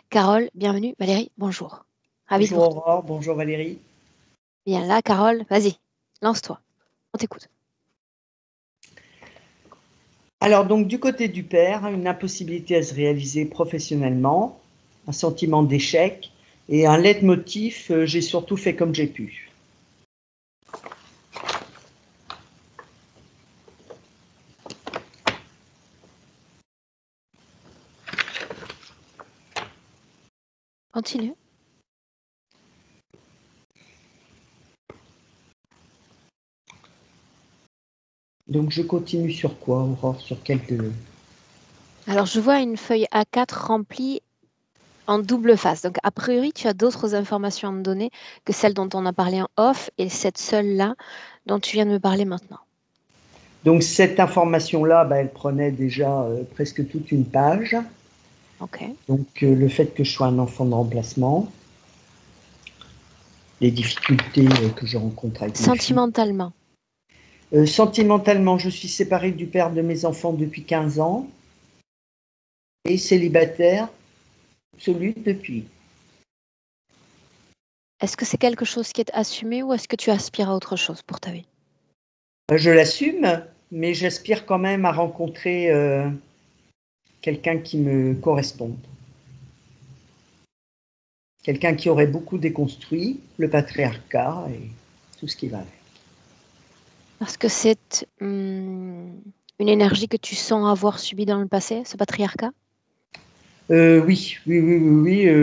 Carole, bienvenue. Valérie, bonjour. Ravie de vous Bonjour retrouver. Aurore, bonjour Valérie. Bien là, Carole, vas-y, lance-toi. On t'écoute. Alors donc du côté du père, une impossibilité à se réaliser professionnellement, un sentiment d'échec et un leitmotiv, j'ai surtout fait comme j'ai pu. Continue. Donc je continue sur quoi Aurore, sur quel de... Alors, je vois une feuille A4 remplie en double face. Donc, a priori, tu as d'autres informations à me donner que celles dont on a parlé en off et cette seule-là dont tu viens de me parler maintenant. Donc cette information-là, elle prenait déjà presque toute une page. OK. Donc le fait que je sois un enfant de remplacement, les difficultés que je rencontre avec ma fille. Sentimentalement, Sentimentalement, je suis séparée du père de mes enfants depuis 15 ans et célibataire absolu depuis. est-ce que c'est quelque chose qui est assumé ou est-ce que tu aspires à autre chose pour ta vie? Je l'assume, mais j'aspire quand même à rencontrer quelqu'un qui me corresponde. Quelqu'un qui aurait beaucoup déconstruit le patriarcat et tout ce qui va avec. Parce que c'est une énergie que tu sens avoir subie dans le passé, ce patriarcat? Oui.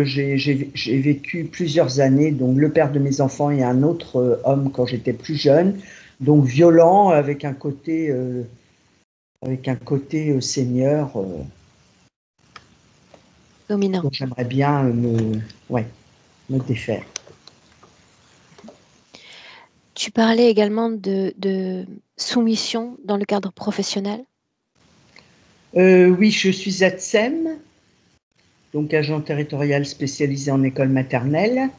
J'ai vécu plusieurs années, donc le père de mes enfants et un autre homme quand j'étais plus jeune, donc violent avec un côté seigneur Dominant. dont j'aimerais bien ouais, me défaire. Tu parlais également de soumission dans le cadre professionnel. Oui, je suis ATSEM, donc agent territorial spécialisé en école maternelle,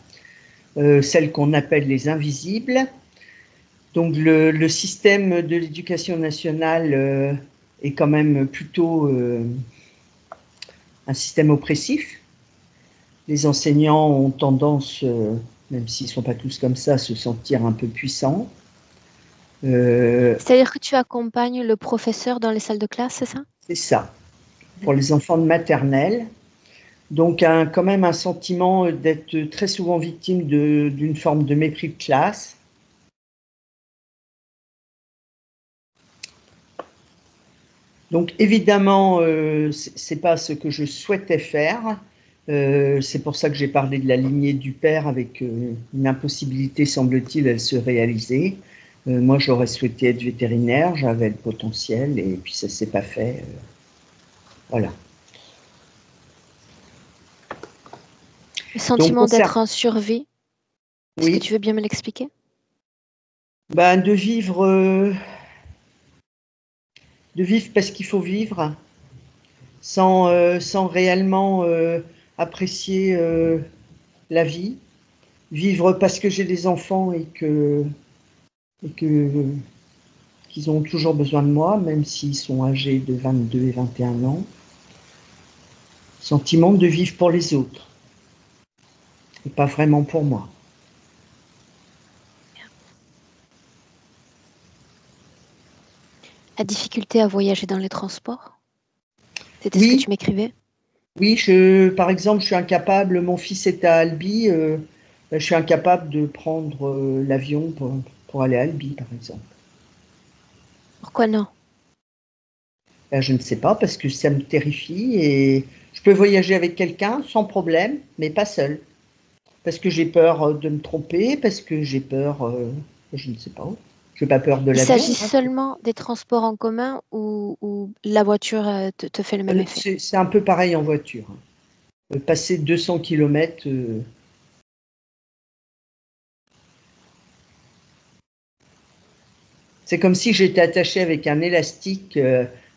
celle qu'on appelle les invisibles. Donc le système de l'éducation nationale est quand même plutôt un système oppressif. Les enseignants ont tendance, même s'ils ne sont pas tous comme ça, à se sentir un peu puissants. C'est-à-dire que tu accompagnes le professeur dans les salles de classe, c'est ça? C'est ça, pour les enfants de maternelle. Donc quand même un sentiment d'être très souvent victime d'une forme de mépris de classe. Donc évidemment, c'est pas ce que je souhaitais faire. C'est pour ça que j'ai parlé de la lignée du père avec une impossibilité, semble-t-il, à se réaliser. Moi, j'aurais souhaité être vétérinaire, j'avais le potentiel et puis ça s'est pas fait. Voilà. Le Donc, sentiment d'être en survie, est-ce que oui, tu veux bien me l'expliquer? de vivre parce qu'il faut vivre, sans réellement apprécier la vie, vivre parce que j'ai des enfants et que qu'ils ont toujours besoin de moi, même s'ils sont âgés de 22 et 21 ans. Sentiment de vivre pour les autres et pas vraiment pour moi. La difficulté à voyager dans les transports? C'était ce que Oui, tu m'écrivais? oui, par exemple, je suis incapable, mon fils est à Albi, je suis incapable de prendre l'avion pour aller à Albi, par exemple. Pourquoi non? Je ne sais pas, parce que ça me terrifie et je peux voyager avec quelqu'un sans problème, mais pas seul. Parce que j'ai peur de me tromper, parce que j'ai peur, je ne sais pas, je n'ai pas peur de Il l'avion. s'agit seulement des transports en commun ou la voiture te fait le même effet? C'est un peu pareil en voiture. Passer 200 km, c'est comme si j'étais attaché avec un élastique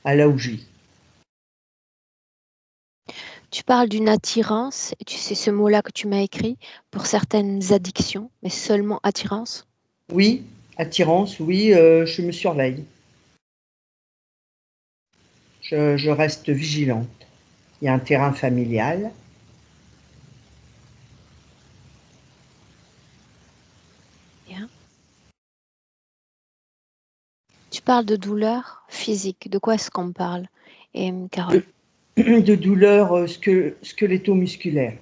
à là où je vis. Tu parles d'une attirance, et tu sais ce mot-là que tu m'as écrit, pour certaines addictions, mais seulement attirance? Oui, attirance, oui, je me surveille. Je reste vigilante. Il y a un terrain familial. Tu parles de douleur physique. De quoi est-ce qu'on parle, Carole? De douleurs squeletto-musculaires.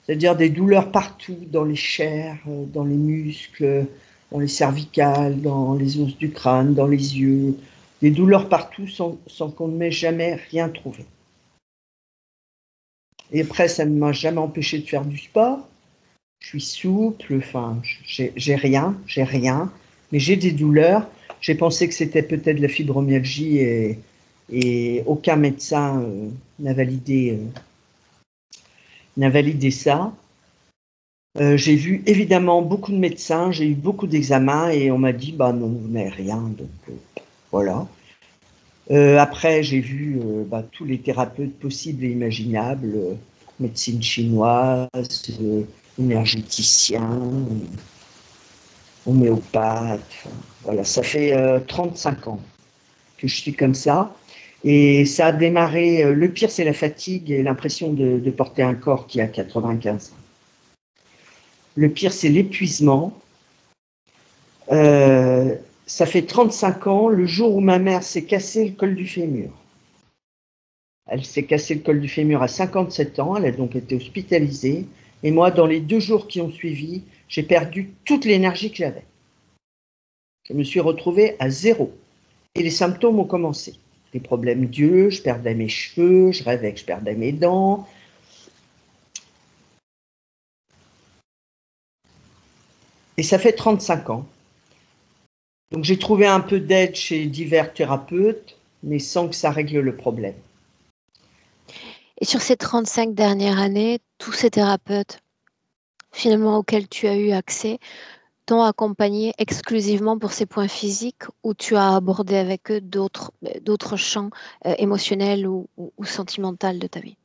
C'est-à-dire des douleurs partout, dans les chairs, dans les muscles, dans les cervicales, dans les os du crâne, dans les yeux. Des douleurs partout sans qu'on ne m'ait jamais rien trouvé. Et après, ça ne m'a jamais empêché de faire du sport. Je suis souple, enfin, j'ai rien, mais j'ai des douleurs. J'ai pensé que c'était peut-être la fibromyalgie et aucun médecin n'a validé ça. J'ai vu évidemment beaucoup de médecins, j'ai eu beaucoup d'examens et on m'a dit bah non, vous n'avez rien, donc voilà. Après, j'ai vu tous les thérapeutes possibles et imaginables, médecine chinoise, énergéticien, homéopathe. Voilà, ça fait 35 ans que je suis comme ça. Et ça a démarré, le pire c'est la fatigue et l'impression de porter un corps qui a 95 ans. Le pire c'est l'épuisement. Ça fait 35 ans, le jour où ma mère s'est cassé le col du fémur. Elle s'est cassé le col du fémur à 57 ans, elle a donc été hospitalisée. Et moi, dans les 2 jours qui ont suivi, j'ai perdu toute l'énergie que j'avais. Je me suis retrouvée à zéro. Et les symptômes ont commencé. Des problèmes d'yeux, je perdais mes cheveux, je rêvais que je perdais mes dents. Et ça fait 35 ans. Donc j'ai trouvé un peu d'aide chez divers thérapeutes, mais sans que ça règle le problème. Et sur ces 35 dernières années, tous ces thérapeutes, finalement, auxquels tu as eu accès, t'ont accompagné exclusivement pour ces points physiques ou tu as abordé avec eux d'autres champs émotionnels ou sentimentaux de ta vie?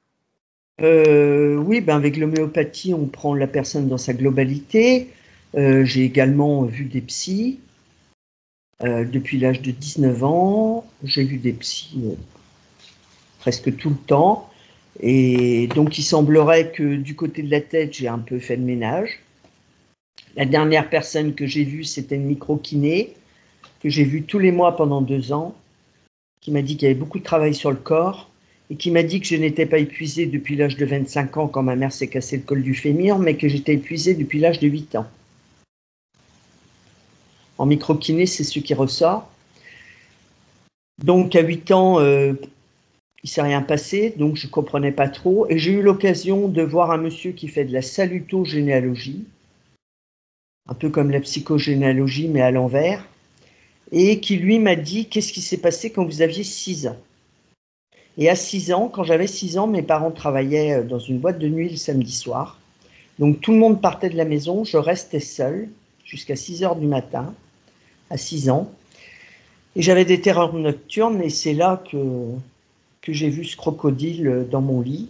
Oui, avec l'homéopathie, on prend la personne dans sa globalité. J'ai également vu des psys. Depuis l'âge de 19 ans, j'ai vu des psys presque tout le temps. Et donc, il semblerait que du côté de la tête, j'ai un peu fait le ménage. La dernière personne que j'ai vue, c'était une micro-kiné, que j'ai vue tous les mois pendant 2 ans, qui m'a dit qu'il y avait beaucoup de travail sur le corps et qui m'a dit que je n'étais pas épuisée depuis l'âge de 25 ans quand ma mère s'est cassé le col du fémur, mais que j'étais épuisée depuis l'âge de 8 ans. En micro-kiné, c'est ce qui ressort. Donc, à 8 ans, il ne s'est rien passé, donc je ne comprenais pas trop. Et j'ai eu l'occasion de voir un monsieur qui fait de la salutogénéalogie, un peu comme la psychogénéalogie, mais à l'envers, et qui lui m'a dit qu'est-ce qui s'est passé quand vous aviez 6 ans. Et à 6 ans, quand j'avais 6 ans, mes parents travaillaient dans une boîte de nuit le samedi soir. Donc tout le monde partait de la maison, je restais seule jusqu'à 6 heures du matin, à 6 ans. Et j'avais des terreurs nocturnes et c'est là que j'ai vu ce crocodile dans mon lit.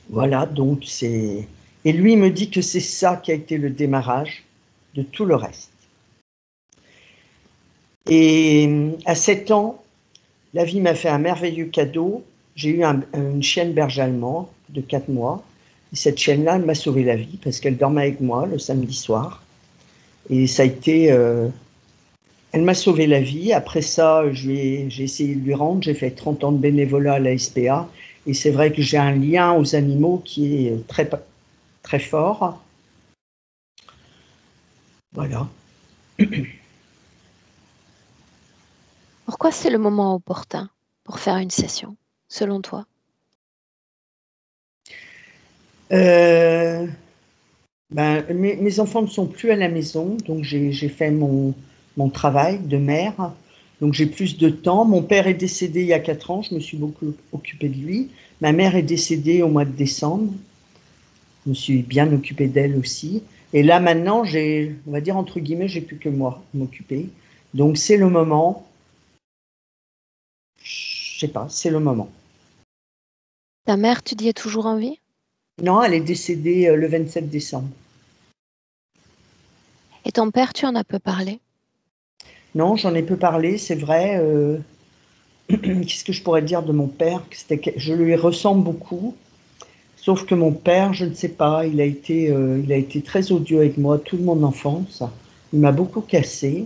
Voilà, donc c'est... Et lui me dit que c'est ça qui a été le démarrage de tout le reste. Et à 7 ans, la vie m'a fait un merveilleux cadeau. J'ai eu une chienne berger allemand de 4 mois. Et cette chienne-là, elle m'a sauvé la vie parce qu'elle dormait avec moi le samedi soir. Et ça a été... elle m'a sauvé la vie. Après ça, j'ai essayé de lui rendre. J'ai fait 30 ans de bénévolat à la SPA. Et c'est vrai que j'ai un lien aux animaux qui est très, très fort. Voilà. Pourquoi c'est le moment opportun pour faire une session, selon toi? Mes enfants ne sont plus à la maison, donc j'ai fait mon travail de mère. Donc j'ai plus de temps. Mon père est décédé il y a 4 ans, je me suis beaucoup occupée de lui. Ma mère est décédée au mois de décembre. Je me suis bien occupée d'elle aussi. Et là maintenant, on va dire entre guillemets, j'ai plus que moi à m'occuper. Donc c'est le moment. Je sais pas, c'est le moment. Ta mère, tu dis, est toujours en vie? Non, elle est décédée le 27 décembre. Et ton père, tu en as peu parlé? Non, j'en ai peu parlé, c'est vrai. Qu'est-ce que je pourrais dire de mon père? Je lui ressemble beaucoup, sauf que mon père, je ne sais pas, il a été très odieux avec moi toute mon enfance. Il m'a beaucoup cassé.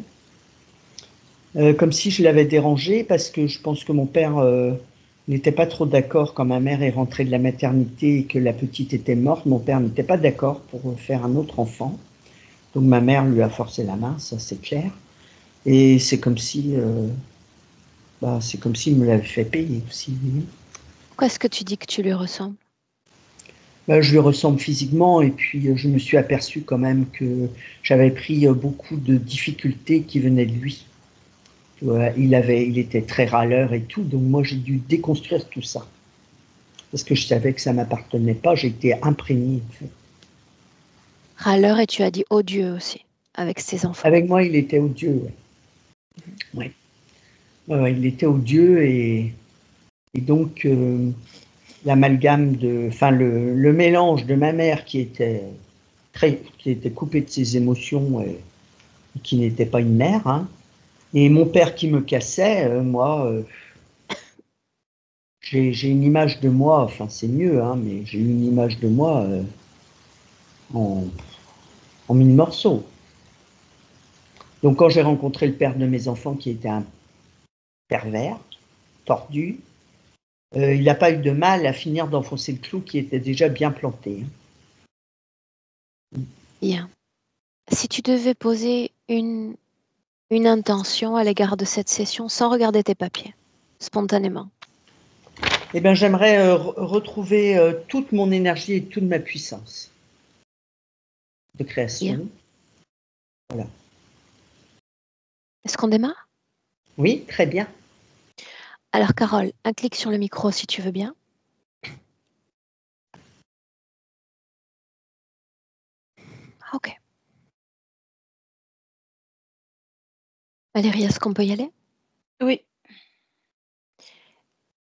Comme si je l'avais dérangé parce que je pense que mon père n'était pas trop d'accord quand ma mère est rentrée de la maternité et que la petite était morte. Mon père n'était pas d'accord pour faire un autre enfant. Donc ma mère lui a forcé la main, ça c'est clair. Et c'est comme si, c'est comme s'il me l'avait fait payer aussi. Pourquoi est-ce que tu dis que tu lui ressembles? Je lui ressemble physiquement et puis je me suis aperçu quand même que j'avais pris beaucoup de difficultés qui venaient de lui. Tu vois, il était très râleur et tout, donc moi j'ai dû déconstruire tout ça. Parce que je savais que ça m'appartenait pas, j'ai été imprégné en fait. Râleur et tu as dit odieux aussi, avec ses enfants. Avec moi, il était odieux. Ouais. Ouais. Ouais, il était odieux et donc l'amalgame enfin le mélange de ma mère qui était coupée de ses émotions et qui n'était pas une mère, hein, et mon père qui me cassait, moi, j'ai une image de moi, enfin c'est mieux, hein, mais j'ai une image de moi en, en mille morceaux. Donc quand j'ai rencontré le père de mes enfants qui était un pervers, tordu, il n'a pas eu de mal à finir d'enfoncer le clou qui était déjà bien planté. Bien. Si tu devais poser une intention à l'égard de cette session sans regarder tes papiers, spontanément. Eh bien, j'aimerais retrouver toute mon énergie et toute ma puissance de Bien. création. Voilà. Est-ce qu'on démarre? Oui, très bien. Alors Carole, un clic sur le micro si tu veux bien. Ok. Valérie, est-ce qu'on peut y aller? Oui,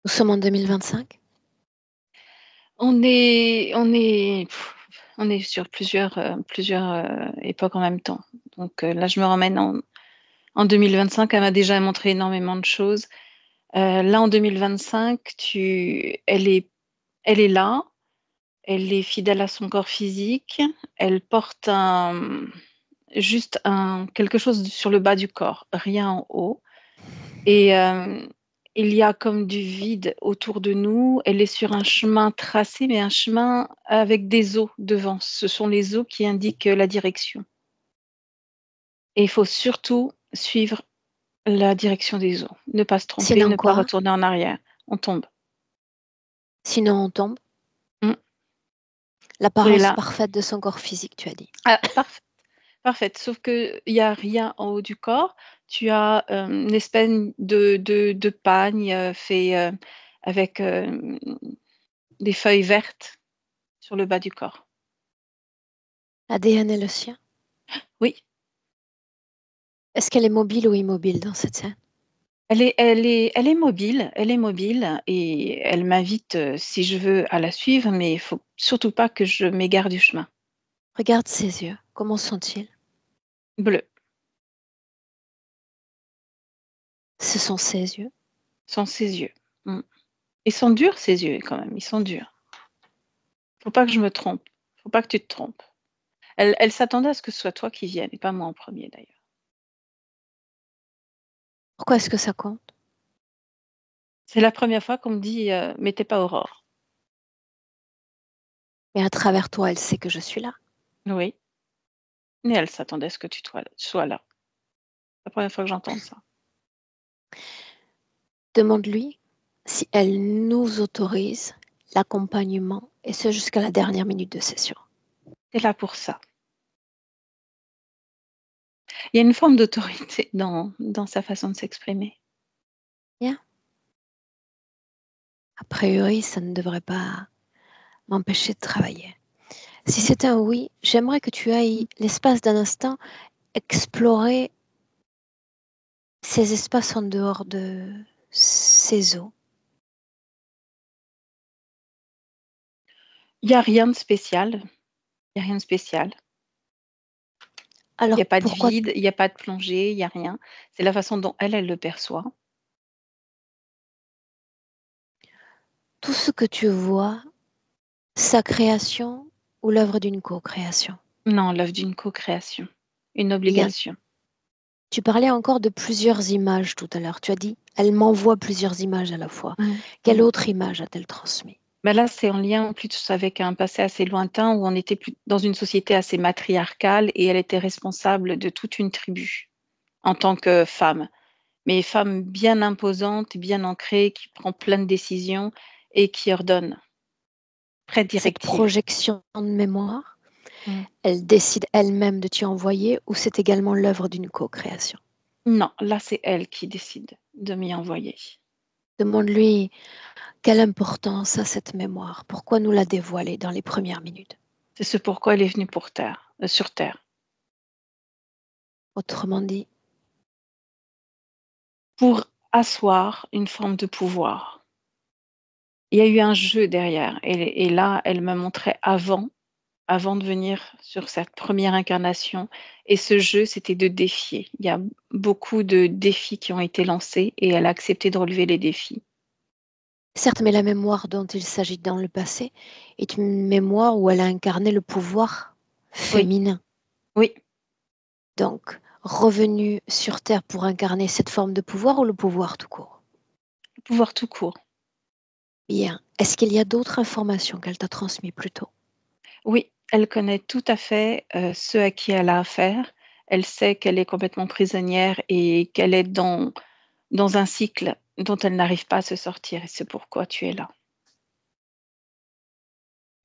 Nous sommes en 2025. on est sur plusieurs époques en même temps. Donc là, je me ramène en 2025. Elle m'a déjà montré énormément de choses. Là, en 2025, elle est là. Elle est fidèle à son corps physique. Elle porte juste quelque chose sur le bas du corps, rien en haut. Et il y a comme du vide autour de nous. Elle est sur un chemin tracé, mais un chemin avec des eaux devant. Ce sont les eaux qui indiquent la direction. Et il faut surtout suivre la direction des eaux. Ne pas se tromper, Sinon ne pas quoi? retourner en arrière. On tombe. Sinon on tombe. Mm. Et L'apparence là, parfaite de son corps physique, tu as dit. parfait. Parfaite, sauf qu'il n'y a rien en haut du corps. Tu as une espèce de pagne fait avec des feuilles vertes sur le bas du corps. ADN est le sien. Oui, Est-ce qu'elle est mobile ou immobile dans cette scène? elle est mobile et elle m'invite, si je veux, à la suivre, mais il faut surtout pas que je m'égare du chemin. Regarde ses yeux. Comment sont-ils? Bleu, Ce sont ses yeux. sont ses yeux. Mm. Ils sont durs, ses yeux, quand même, ils sont durs. Faut pas que je me trompe. Faut pas que tu te trompes. Elle s'attendait à ce que ce soit toi qui vienne et pas moi en premier, d'ailleurs. Pourquoi est-ce que ça compte? C'est la première fois qu'on me dit mais t'es pas Aurore. Mais à travers toi, elle sait que je suis là. Oui. Et elle s'attendait à ce que tu sois là. C'est la première fois que j'entends ça. Demande-lui si elle nous autorise l'accompagnement, et ce jusqu'à la dernière minute de session. T'es là pour ça. Il y a une forme d'autorité dans sa façon de s'exprimer. Bien. A priori, ça ne devrait pas m'empêcher de travailler. Si c'est un oui, j'aimerais que tu ailles, l'espace d'un instant, explorer ces espaces en dehors de ces eaux. Il n'y a rien de spécial. Il n'y a rien de spécial. Il n'y Alors a pas de pourquoi vide, il n'y a pas de plongée, il n'y a rien. C'est la façon dont elle le perçoit. tout ce que tu vois, sa création ou l'œuvre d'une co-création? Non, l'œuvre d'une co-création. Une Bien, obligation. Tu parlais encore de plusieurs images tout à l'heure. Tu as dit, elle m'envoie plusieurs images à la fois. Quelle autre image a-t-elle transmis? Ben là, c'est en lien plus avec un passé assez lointain où on était dans une société assez matriarcale et elle était responsable de toute une tribu en tant que femme. Mais femme bien imposante, bien ancrée, qui prend plein de décisions et qui ordonne. Très Cette directive. projection de mémoire, elle décide elle-même de t'y envoyer ou c'est également l'œuvre d'une co-création? Non, là, c'est elle qui décide de m'y envoyer. Demande-lui quelle importance a cette mémoire, pourquoi nous la dévoiler dans les premières minutes. C'est ce pourquoi elle est venue sur Terre. Autrement dit, pour asseoir une forme de pouvoir. Il y a eu un jeu derrière et là, elle me montrait avant de venir sur cette première incarnation et ce jeu, c'était de défier. Il y a beaucoup de défis qui ont été lancés et elle a accepté de relever les défis. certes, mais la mémoire dont il s'agit dans le passé est une mémoire où elle a incarné le pouvoir féminin. Oui. Donc, revenue sur Terre pour incarner cette forme de pouvoir ou le pouvoir tout court? Le pouvoir tout court. Bien. Est-ce qu'il y a d'autres informations qu'elle t'a transmises plus tôt? Oui, elle connaît tout à fait ceux à qui elle a affaire. Elle sait qu'elle est complètement prisonnière et qu'elle est dans un cycle dont elle n'arrive pas à se sortir et c'est pourquoi tu es là.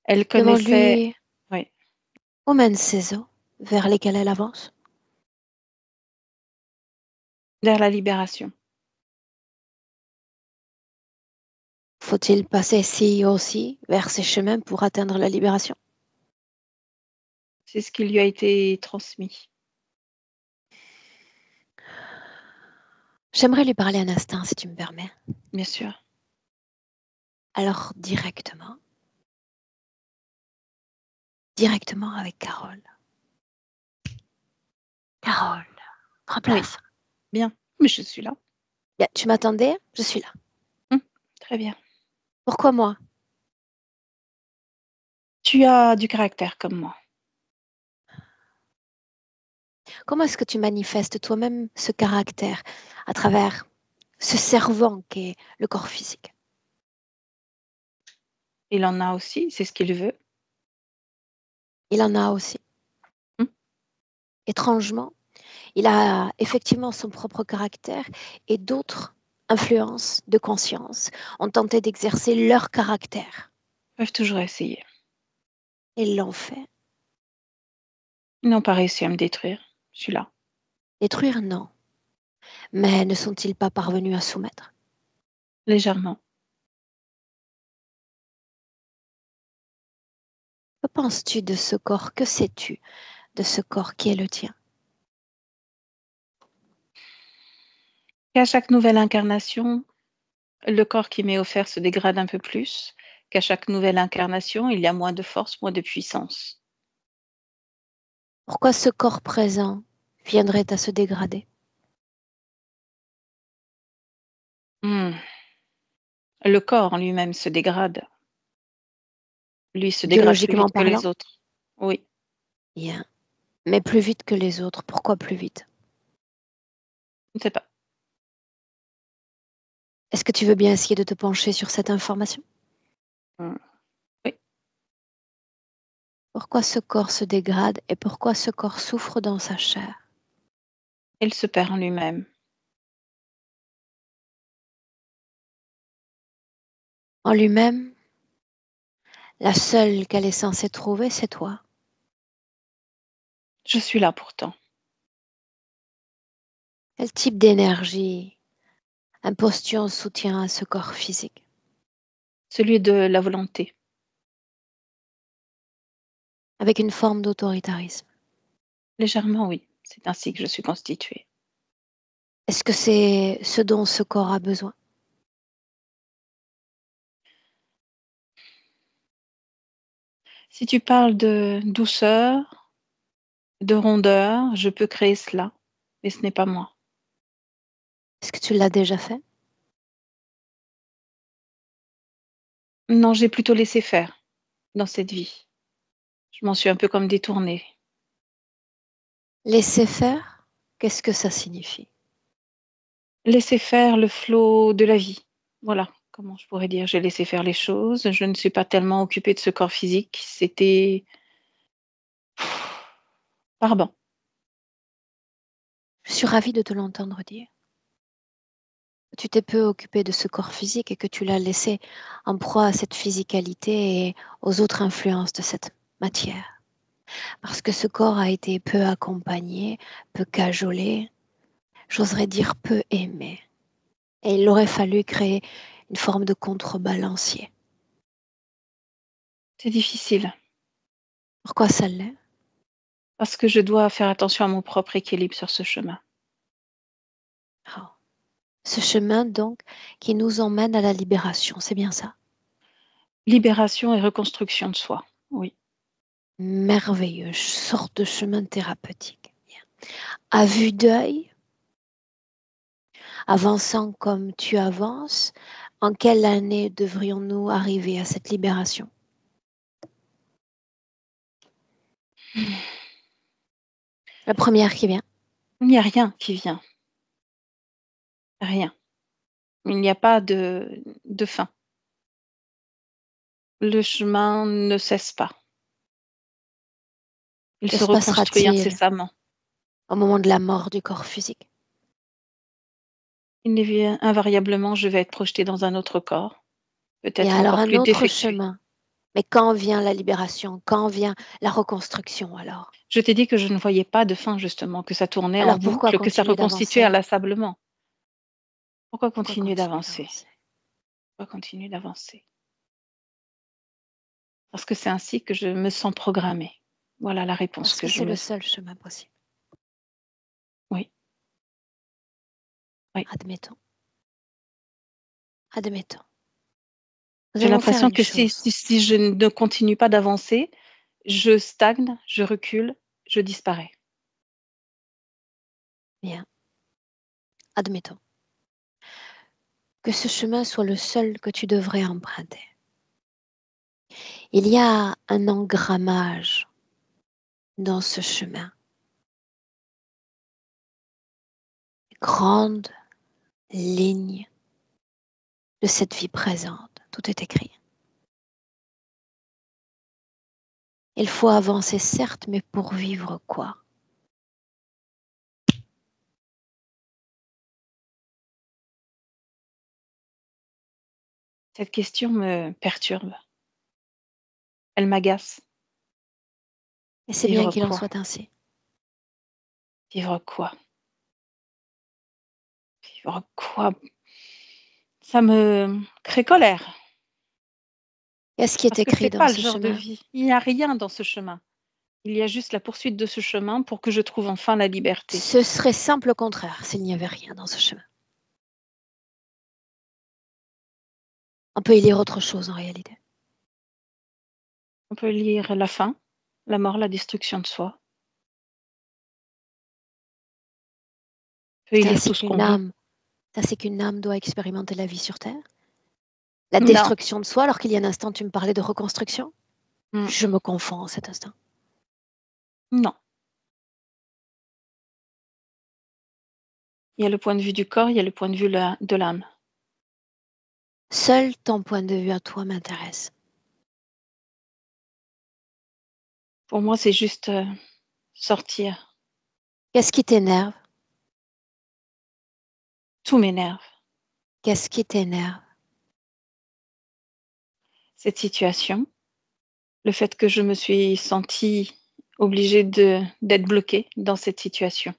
Elle connaissait Demande-lui oui, où mènent ces eaux vers lesquelles elle avance. vers la libération. Faut-il passer ici aussi vers ces chemins pour atteindre la libération? C'est ce qui lui a été transmis. J'aimerais lui parler un instant, si tu me permets. Bien sûr. Alors, directement avec Carole. Carole, prends Oui, place. bien. Mais je suis là. Bien, tu m'attendais? Je suis là. Très bien. Pourquoi moi? Tu as du caractère comme moi. Comment est-ce que tu manifestes toi-même ce caractère à travers ce servant qu'est le corps physique? Il en a aussi, c'est ce qu'il veut. Il en a aussi. Hum, Étrangement, il a effectivement son propre caractère et d'autres influences de conscience ont tenté d'exercer leur caractère. peuvent toujours essayer. Ils l'ont fait. Ils n'ont pas réussi à me détruire. Je suis là. Détruire, non. Mais ne sont-ils pas parvenus à soumettre? Légèrement. Que penses-tu de ce corps? Que sais-tu de ce corps qui est le tien? Qu'à chaque nouvelle incarnation, le corps qui m'est offert se dégrade un peu plus. Qu'à chaque nouvelle incarnation, il y a moins de force, moins de puissance. Pourquoi ce corps présent viendrait à se dégrader? Hmm. Le corps en lui-même se dégrade. Lui se dégrade plus Biologiquement vite que parlant? les autres. Oui, Bien. Mais plus vite que les autres. Pourquoi plus vite? je ne sais pas. Est-ce que tu veux bien essayer de te pencher sur cette information? Hmm. Oui, Pourquoi ce corps se dégrade et pourquoi ce corps souffre dans sa chair? il se perd en lui-même. En lui-même, la seule qu'elle est censée trouver, c'est toi. Je suis là pourtant. Quel type d'énergie imposes-tu en soutien à ce corps physique? Celui de la volonté. Avec une forme d'autoritarisme. Légèrement, oui. C'est ainsi que je suis constituée. Est-ce que c'est ce dont ce corps a besoin? Si tu parles de douceur, de rondeur, je peux créer cela, mais ce n'est pas moi. Est-ce que tu l'as déjà fait? Non, j'ai plutôt laissé faire dans cette vie. Je m'en suis un peu comme détournée. Laisser faire? Qu'est-ce que ça signifie? Laisser faire le flot de la vie. Voilà, comment je pourrais dire. J'ai laissé faire les choses. Je ne suis pas tellement occupée de ce corps physique. C'était barbant. Je suis ravie de te l'entendre dire. Tu t'es peu occupé de ce corps physique et que tu l'as laissé en proie à cette physicalité et aux autres influences de cette matière. Parce que ce corps a été peu accompagné, peu cajolé, j'oserais dire peu aimé. Et il aurait fallu créer une forme de contrebalancier. C'est difficile Pourquoi ça l'est? parce que je dois faire attention à mon propre équilibre sur ce chemin. Oh. Ce chemin donc qui nous emmène à la libération, c'est bien ça? Libération et reconstruction de soi. Oui. Merveilleux, sorte de chemin thérapeutique. Bien. À vue d'œil, avançant comme tu avances, en quelle année devrions-nous arriver à cette libération? La première qui vient. Il n'y a rien qui vient. Rien. Il n'y a pas de fin. Le chemin ne cesse pas. Il Que se se reconstruit passera-t-il incessamment. au moment de la mort du corps physique? Invariablement, je vais être projetée dans un autre corps, Et peut-être alors encore un plus autre défectueux. chemin. Mais quand vient la libération? Quand vient la reconstruction alors? Je t'ai dit que je ne voyais pas de fin justement, que ça tournait en Alors pourquoi boucle, que ça continuer reconstituait d'avancer? inlassablement. Pourquoi Pourquoi continuer continuer d'avancer? d'avancer? Pourquoi continuer d'avancer? Parce que c'est ainsi que je me sens programmée. Voilà la réponse Parce que que je c'est me le seul chemin possible. oui, oui. Admettons. Admettons. Nous J'ai allons faire l'impression une que chose. si je ne continue pas d'avancer, je stagne, je recule, je disparais. Bien. Admettons. Que ce chemin soit le seul que tu devrais emprunter. Il y a un engrammage dans ce chemin. Grande ligne de cette vie présente. Tout est écrit. Il faut avancer certes, mais pour vivre quoi? Cette question me perturbe, elle m'agace. Et c'est bien Vivre qu'il en quoi? soit ainsi. Vivre quoi? Vivre quoi? Ça me crée colère, Qu'est-ce qui est parce que c'est écrit dans pas le ce genre de chemin? vie. Il n'y a rien dans ce chemin. Il y a juste la poursuite de ce chemin pour que je trouve enfin la liberté. Ce serait simple au contraire s'il n'y avait rien dans ce chemin. On peut y lire autre chose en réalité. On peut lire la fin, la mort, la destruction de soi. On peut y C'est lire ainsi tout ce qu'une qu'on veut. âme, c'est ainsi qu'une âme doit expérimenter la vie sur Terre. La Non. destruction de soi, alors qu'il y a un instant tu me parlais de reconstruction. Mmh. Je me confonds en cet instant. Non. Il y a le point de vue du corps, il y a le point de vue de l'âme. Seul ton point de vue à toi m'intéresse. Pour moi, c'est juste sortir. Qu'est-ce qui t'énerve? Tout m'énerve. Qu'est-ce qui t'énerve? Cette situation, le fait que je me suis sentie obligée d'être bloquée dans cette situation,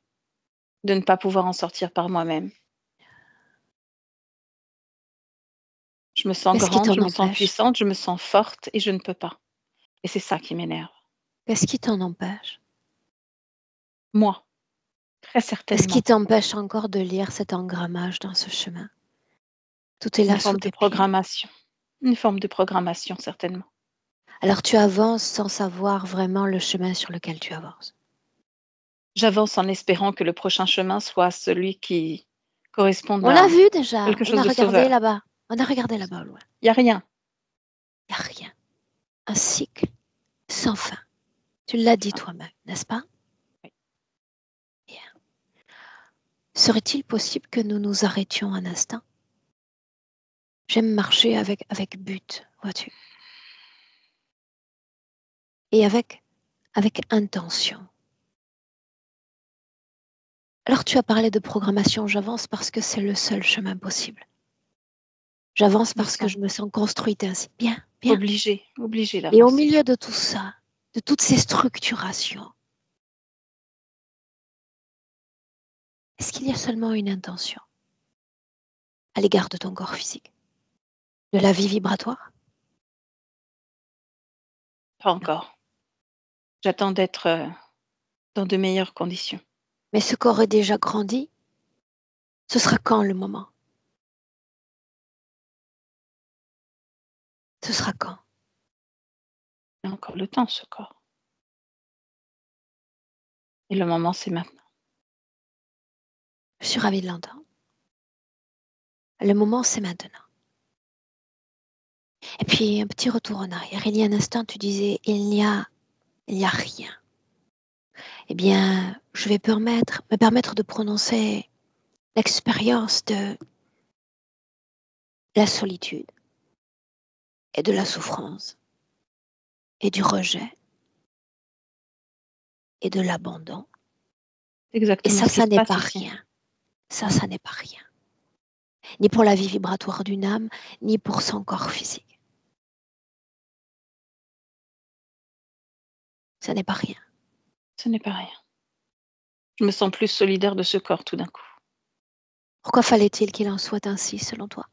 de ne pas pouvoir en sortir par moi-même. Je me sens Qu'est-ce qui grande, t'en je me sens empêche? puissante, je me sens forte et je ne peux pas. Et c'est ça qui m'énerve. Qu'est-ce qui t'en empêche? Moi, très Qu'est-ce qui certainement. t'empêche encore de lire cet engrammage dans ce chemin? Tout est Une là sous forme de tes pieds. programmation. Une forme de programmation, certainement. Alors tu avances sans savoir vraiment le chemin sur lequel tu avances. J'avance en espérant que le prochain chemin soit celui qui corresponde On l'a à vu déjà, quelque on chose a de regardé sauveur. là-bas. On a regardé là-bas au loin. Il n'y a rien. Il n'y a rien. Un cycle sans fin. Tu l'as dit toi-même, n'est-ce pas? Oui. Bien. Serait-il possible que nous nous arrêtions un instant? J'aime marcher avec but, vois-tu, et avec intention. Alors tu as parlé de programmation, j'avance parce que c'est le seul chemin possible. J'avance Je me parce que sens je me sens construite ainsi. Bien, bien. obligée Et au d'avancer. milieu de tout ça, de toutes ces structurations, est-ce qu'il y a seulement une intention à l'égard de ton corps physique, de la vie vibratoire? Pas Non. encore. J'attends d'être dans de meilleures conditions. Mais ce corps est déjà grandi. Ce sera quand le moment? Ce sera quand? Il y a encore le temps, ce corps. Et le moment, c'est maintenant. Je suis ravie de l'entendre. Le moment, c'est maintenant. Et puis, un petit retour en arrière. Il y a un instant, tu disais, il n'y a rien. Eh bien, je vais me permettre de prononcer l'expérience de la solitude et de la souffrance et du rejet et de l'abandon. C'est Et exactement ça, ce qui ça se n'est passe pas ici. rien. Ça n'est pas rien. Ni pour la vie vibratoire d'une âme, ni pour son corps physique. Ça n'est pas rien. Ce n'est pas rien. Je me sens plus solidaire de ce corps tout d'un coup. Pourquoi fallait-il qu'il en soit ainsi, selon toi?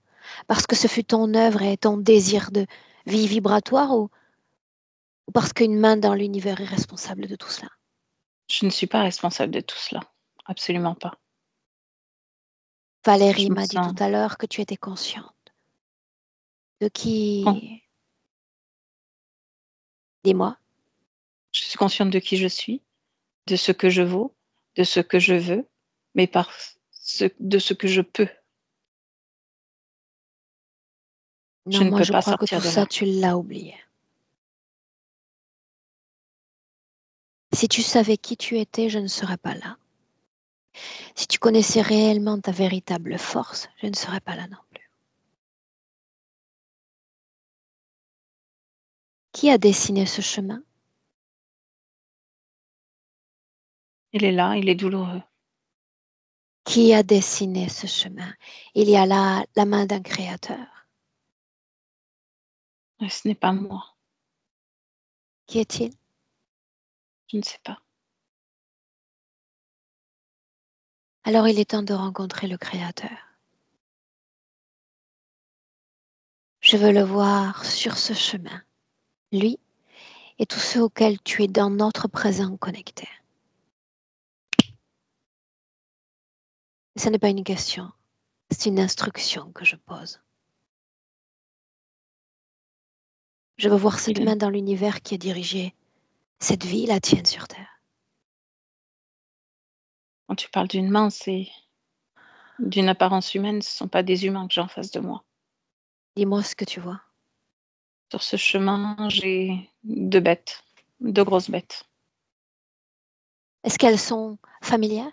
Parce que ce fut ton œuvre et ton désir de vie vibratoire ou parce qu'une main dans l'univers est responsable de tout cela? Je ne suis pas responsable de tout cela. Absolument pas. Je Valérie me m'a dit tout sens à l'heure que tu étais consciente de con- qui... Dis-moi. je suis consciente de qui je suis, de ce que je vaux, de ce que je veux, mais de ce que je peux. Je Non, ne moi peux je pas crois que tout sortir de ça, là. tu l'as oublié. Si tu savais qui tu étais, je ne serais pas là. Si tu connaissais réellement ta véritable force, je ne serais pas là non plus. Qui a dessiné ce chemin? Il est là, il est douloureux. Qui a dessiné ce chemin? Il y a là la main d'un créateur. Et ce n'est pas moi. Qui est-il? Je ne sais pas. Alors il est temps de rencontrer le créateur. Je veux le voir sur ce chemin, lui et tous ceux auxquels tu es dans notre présent connecté. Ce n'est pas une question, c'est une instruction que je pose. Je veux voir cette Il est- main dans l'univers qui a dirigé cette vie, la tienne sur Terre. Quand tu parles d'une main, c'est d'une apparence humaine, ce ne sont pas des humains que j'ai en face de moi. Dis-moi ce que tu vois. Sur ce chemin, j'ai deux bêtes, deux grosses bêtes. Est-ce qu'elles sont familières?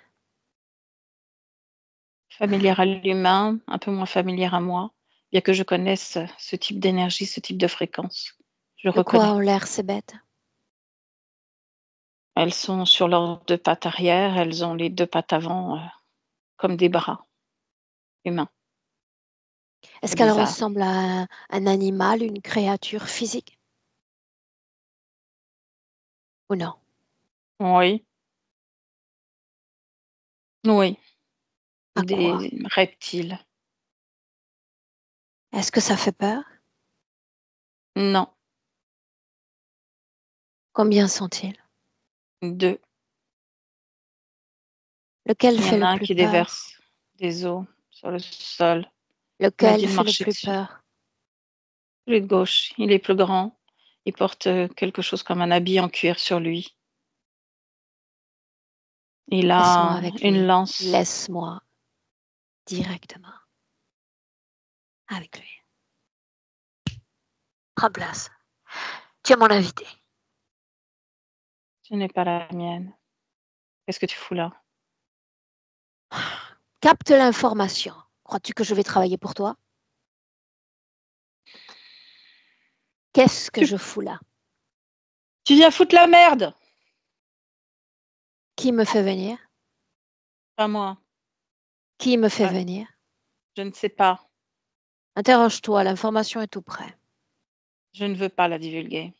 Familière à l'humain, un peu moins familière à moi, bien que je connaisse ce type d'énergie, ce type de fréquence. Je De quoi reconnais. ont l'air ces bêtes? Elles sont sur leurs deux pattes arrière, elles ont les deux pattes avant comme des bras humains, Est-ce pas qu'elles des armes. ressemblent à un animal, une créature physique? Ou non? Oui, oui, À quoi? des reptiles. Est-ce que ça fait peur? Non, Combien sont-ils? deux. Lequel Il y fait en le a un plus qui peur? déverse des eaux sur le sol. Il m'a Lequel dit de fait le marcher plus dessus. peur? Celui de gauche, il est plus grand. Il porte quelque chose comme un habit en cuir sur lui. Il Laisse-moi a avec une lui. lance. Laisse-moi directement avec lui. Prends place. Tu es mon invité. Ce n'est pas la mienne. Qu'est-ce que tu fous là? capte l'information. Crois-tu que je vais travailler pour toi? Qu'est-ce que je fous là? Tu viens foutre la merde. Qui me fait venir? Pas moi. Qui me fait Ouais. venir? Je ne sais pas. Interroge-toi, l'information est tout près. Je ne veux pas la divulguer.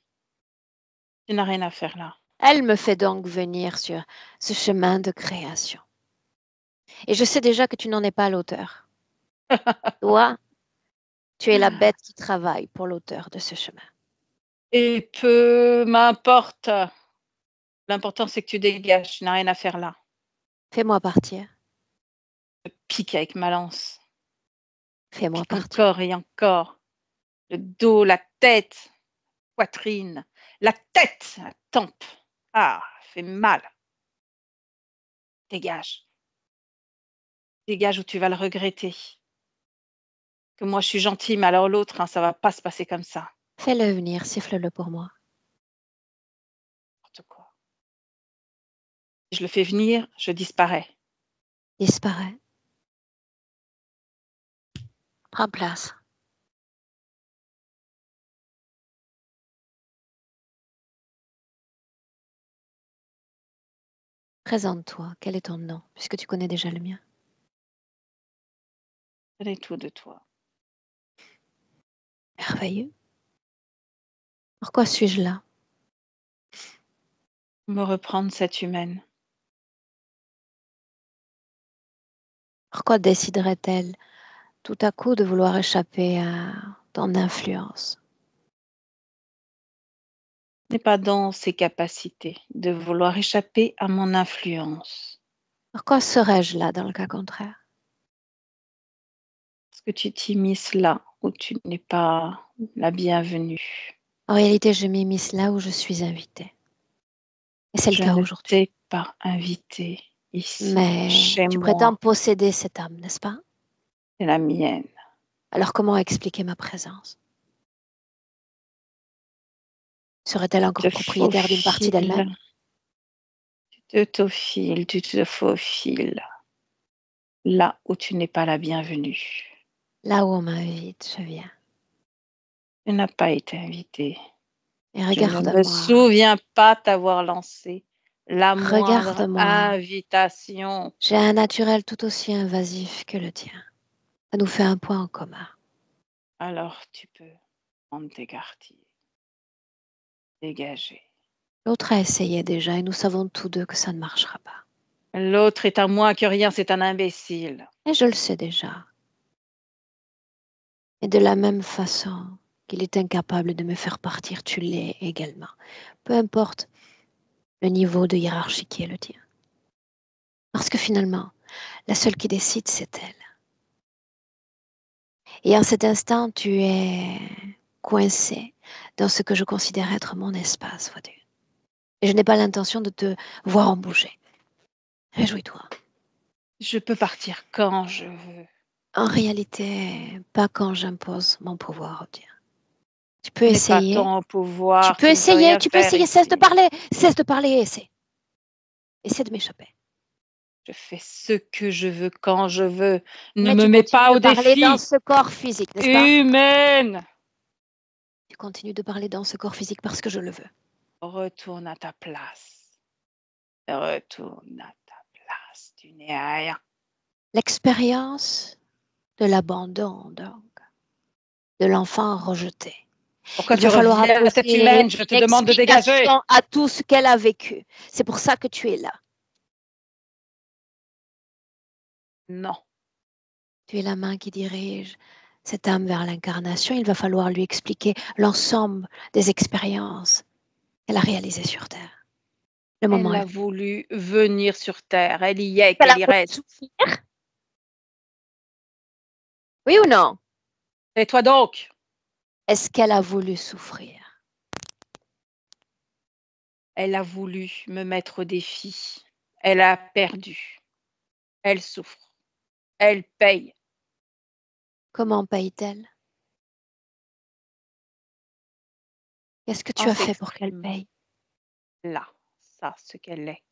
Tu n'as rien à faire là. Elle me fait donc venir sur ce chemin de création. Et je sais déjà que tu n'en es pas l'auteur. Toi, tu es la bête qui travaille pour l'auteur de ce chemin. Et peu m'importe. L'important, c'est que tu dégages. Tu n'as rien à faire là. Fais-moi partir. Je pique avec ma lance. Fais-moi Pique partir. encore et encore. Le dos, la tête, poitrine, la tête, la tempe. Ah, fait mal. Dégage. Dégage ou tu vas le regretter. Que moi, je suis gentille, mais alors l'autre, hein, ça va pas se passer comme ça. Fais-le venir, siffle-le pour moi. N'importe quoi. Si je le fais venir, je disparais. Disparaît. Prends place. Présente-toi. Quel est ton nom, puisque tu connais déjà le mien? C'est tout de toi. Merveilleux. Pourquoi suis-je là? Me reprendre cette humaine. Pourquoi déciderait-elle tout à coup de vouloir échapper à ton influence? N'est pas dans ses capacités de vouloir échapper à mon influence. Pourquoi serais-je là dans le cas contraire? Parce que tu t'immisces là où tu n'es pas la bienvenue. En réalité, je m'immisce là où je suis invitée. Et c'est le Je cas ne aujourd'hui. t'ai pas invité ici, Mais chez tu prétends moi. posséder cette âme, n'est-ce pas? C'est la mienne. Alors comment expliquer ma présence? Serait-elle Tu encore te propriétaire d'une partie faufiles, d'elle-même? tu te faufiles là où tu n'es pas la bienvenue. Là où on m'invite, je viens. Tu n'as pas été invité. Et Je ne me regarde-moi, souviens pas t'avoir lancé la moindre regarde-moi. invitation. J'ai un naturel tout aussi invasif que le tien. Ça nous fait un point en commun. Alors tu peux prendre tes quartiers, dégager. L'autre a essayé déjà et nous savons tous deux que ça ne marchera pas. L'autre est à moins que rien, c'est un imbécile. Et je le sais déjà. Et de la même façon qu'il est incapable de me faire partir, tu l'es également. Peu importe le niveau de hiérarchie qui est le tien. Parce que finalement, la seule qui décide, c'est elle. Et en cet instant, tu es coincé dans ce que je considère être mon espace, vois-tu. Et je n'ai pas l'intention de te voir en bouger. Réjouis-toi. Je peux partir quand je veux. En réalité, pas quand j'impose mon pouvoir au tien. Tu peux Je n'ai pas essayer. ton pouvoir, tu ne peux Tu rien peux faire essayer. ici. Cesse de parler et essaie. Essaie de m'échapper. Je fais ce que je veux quand je veux. Ne Mais me tu mets continues pas de au parler dans défi. ce corps physique, n'est-ce pas? Humaine. Tu continues de parler dans ce corps physique parce que je le veux. Retourne à ta place. Retourne à ta place. Tu n'es à rien. L'expérience de l'abandon, donc, de l'enfant rejeté. Pourquoi Il tu va falloir reviens à cette apporter humaine? Je te une demande de dégager. explication à tout ce qu'elle a vécu. C'est pour ça que tu es là. Non. Tu es la main qui dirige cette âme vers l'incarnation. Il va falloir lui expliquer l'ensemble des expériences qu'elle a réalisées sur Terre. Le moment Elle est a venu. voulu venir sur Terre. Elle y est, Elle a qu'elle y voulu reste. souffrir? Oui ou non? Et toi donc? Est-ce qu'elle a voulu souffrir? Elle a voulu me mettre au défi. Elle a perdu. Elle souffre. Elle paye. Comment paye-t-elle? Qu'est-ce que tu En as fait pour qu'elle s'exprimant paye? là, ça, ce qu'elle est.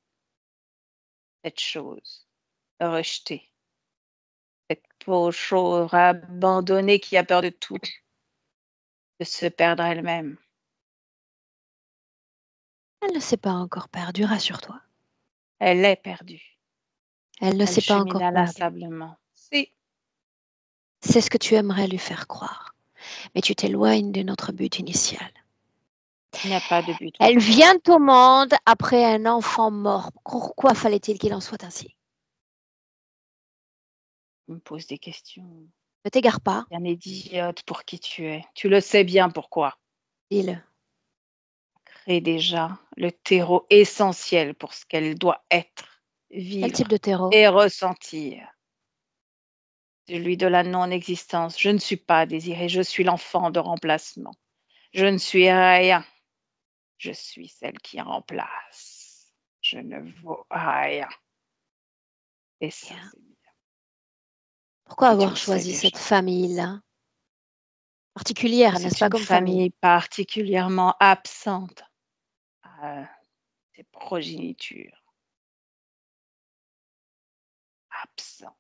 Cette chose rejetée. Cette pauvre chauve abandonnée qui a peur de tout, de se perdre elle-même. Elle ne s'est pas encore perdue, rassure-toi. Elle est perdue. Elle ne Elle s'est pas chemine encore perdue. inlassablement. Si. C'est ce que tu aimerais lui faire croire. Mais tu t'éloignes de notre but initial. Il n'y a pas de but. Elle vient au monde après un enfant mort. Pourquoi fallait-il qu'il en soit ainsi? Tu me poses des questions Ne t'égare pas, bien idiote pour qui tu es. Tu le sais bien pourquoi. dis-le. Crée déjà le terreau essentiel pour ce qu'elle doit être, Quel type vivre de terreau? et ressentir. Celui de la non-existence. Je ne suis pas désirée, je suis l'enfant de remplacement. Je ne suis rien. Je suis celle qui remplace. Je ne vaux rien. Et ça, Bien. c'est bien. Pourquoi Et tu avoir le sais choisi cette déjà. famille-là? Particulière, n'est-ce C'est pas, une comme famille? famille particulièrement absente à ses progénitures. Absente.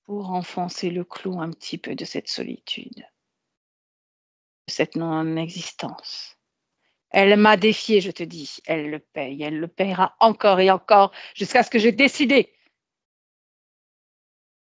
Pour enfoncer le clou un petit peu de cette solitude, de cette non-existence. Elle m'a défiée, je te dis. Elle le paye. Elle le payera encore et encore jusqu'à ce que j'ai décidé.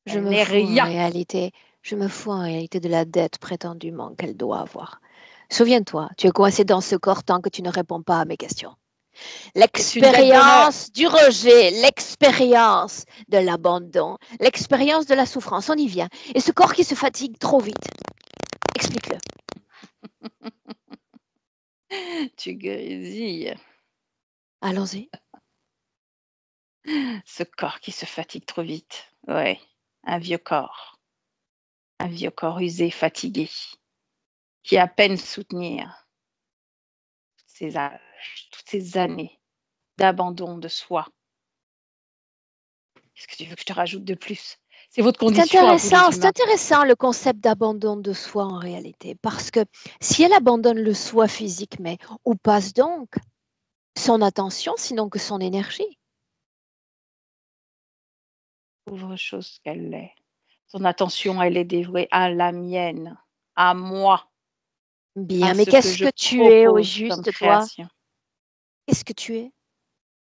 Je Elle me n'est fous en rien. réalité. Je me fous en réalité de la dette prétendument qu'elle doit avoir. Souviens-toi, tu es coincé dans ce corps tant que tu ne réponds pas à mes questions. C'est une dette d'honneur. L'expérience du rejet, l'expérience de l'abandon, l'expérience de la souffrance, on y vient. Et ce corps qui se fatigue trop vite. Explique-le. Tu grésilles. Allons-y. Ce corps qui se fatigue trop vite. Ouais, un vieux corps. Un vieux corps usé, fatigué, qui à peine soutenir toutes ces années d'abandon de soi. Qu'est-ce que tu veux que je te rajoute de plus? C'est votre condition à vous les C'est humains. intéressant le concept d'abandon de soi en réalité, parce que si elle abandonne le soi physique, mais où passe donc son attention, sinon que son énergie? Pauvre chose qu'elle est. Son attention, elle est dévouée à la mienne, à moi, Bien, à mais ce que qu'est-ce je que tu es au propose comme juste, toi? création. Qu'est-ce que tu es?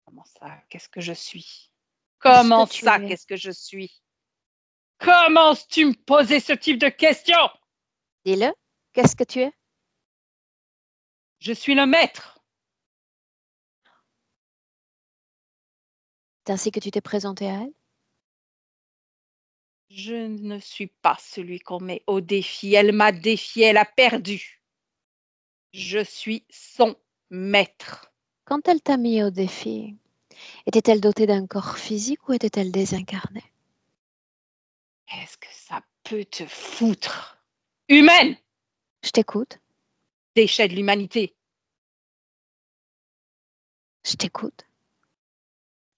Comment ça? Qu'est-ce que je suis? Qu'est-ce que Comment tu ça? es? Qu'est-ce que je suis? Comment tu me poser ce type de questions? Dis-le. Qu'est-ce que tu es? Je suis le maître. C'est ainsi que tu t'es présenté à elle? Je ne suis pas celui qu'on met au défi. Elle m'a défié, elle a perdu. Je suis son maître. Quand elle t'a mis au défi, était-elle dotée d'un corps physique ou était-elle désincarnée? Qu'est-ce que ça peut te foutre? Humaine, Je t'écoute. déchet de l'humanité. Je t'écoute.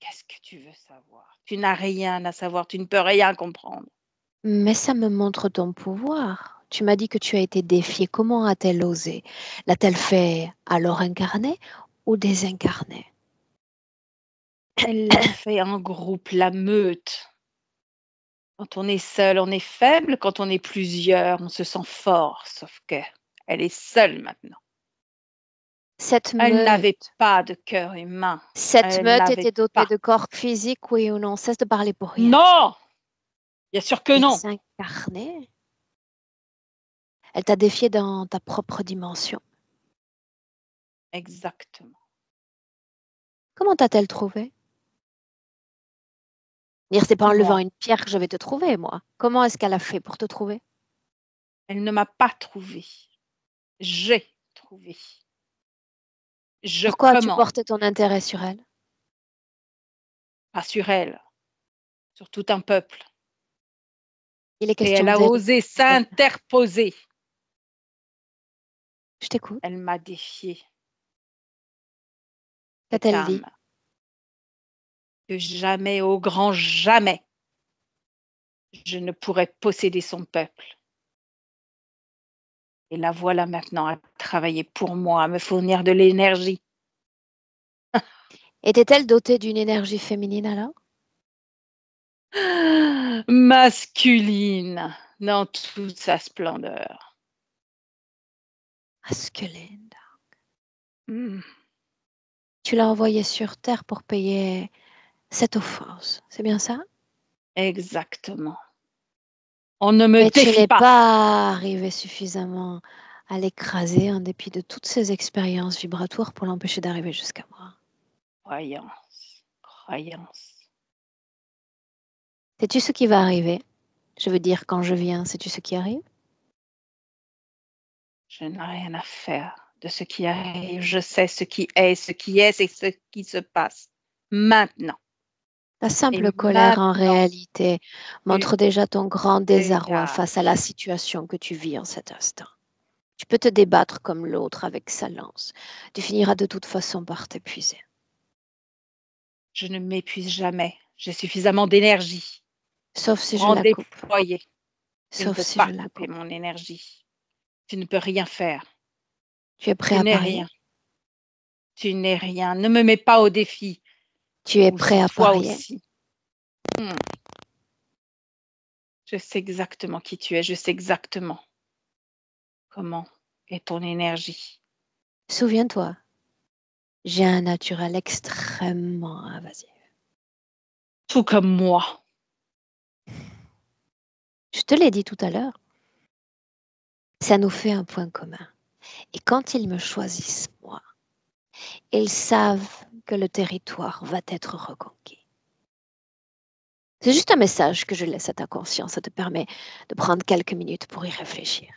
Qu'est-ce que tu veux savoir? Tu n'as rien à savoir, tu ne peux rien comprendre. Mais ça me montre ton pouvoir. Tu m'as dit que tu as été défiée. Comment a-t-elle osé? L'a-t-elle fait alors incarnée ou désincarnée? Elle l'a fait en groupe, la meute. Quand on est seul, on est faible. Quand on est plusieurs, on se sent fort. Sauf que elle est seule maintenant. Cette Elle meute, n'avait pas de cœur humain. cette Elle meute n'avait était dotée pas. de corps physique, oui ou non? Cesse de parler pour rien. Non! Bien sûr que non. Désincarnée? Elle t'a défié dans ta propre dimension. Exactement. Comment t'a-t-elle trouvé? Dire, c'est pas en levant Dis-moi, une pierre que je vais te trouver, moi. Comment est-ce qu'elle a fait pour te trouver? elle ne m'a pas trouvé. J'ai trouvé. Je Pourquoi as-tu commande. porté ton intérêt sur elle? Pas sur elle, sur tout un peuple. Il est Et question elle a d'elle. osé s'interposer. Je t'écoute. Elle m'a défié. Cette Qu'a-t-elle dit? âme que jamais, au grand jamais, je ne pourrais posséder son peuple. Et la voilà maintenant à travailler pour moi, à me fournir de l'énergie. Était-elle dotée d'une énergie féminine alors? masculine dans toute sa splendeur. Masculine. Hmm, Tu l'as envoyé sur Terre pour payer cette offense. C'est bien ça? exactement. On ne me Mais tu défie n'es pas. pas arrivé suffisamment à l'écraser en dépit de toutes ces expériences vibratoires pour l'empêcher d'arriver jusqu'à moi. Croyance, croyance. Sais-tu ce qui va arriver? Je veux dire, quand je viens, sais-tu ce qui arrive? Je n'ai rien à faire de ce qui arrive. Je sais ce qui est, c'est ce qui se passe maintenant. Ta Et simple colère, en maintenant, réalité, tu montre déjà ton grand désarroi face à la dégages. situation que tu vis en cet instant. Tu peux te débattre comme l'autre avec sa lance. Tu finiras de toute façon par t'épuiser. Je ne m'épuise jamais. J'ai suffisamment d'énergie Sauf si pour je en la coupe. déployer. Tu ne Sauf peux si je pas la couper coupe. mon énergie. Tu ne peux rien faire. Tu es prêt Tu à n'es parier? rien. Tu n'es rien. Ne me mets pas au défi. Tu es Ou prêt à toi parier? aussi. Hmm. Je sais exactement qui tu es. Je sais exactement comment est ton énergie. Souviens-toi, j'ai un naturel extrêmement invasif. Tout comme moi. Je te l'ai dit tout à l'heure. Ça nous fait un point commun. Et quand ils me choisissent, moi, ils savent que le territoire va être reconquis. C'est juste un message que je laisse à ta conscience. Ça te permet de prendre quelques minutes pour y réfléchir.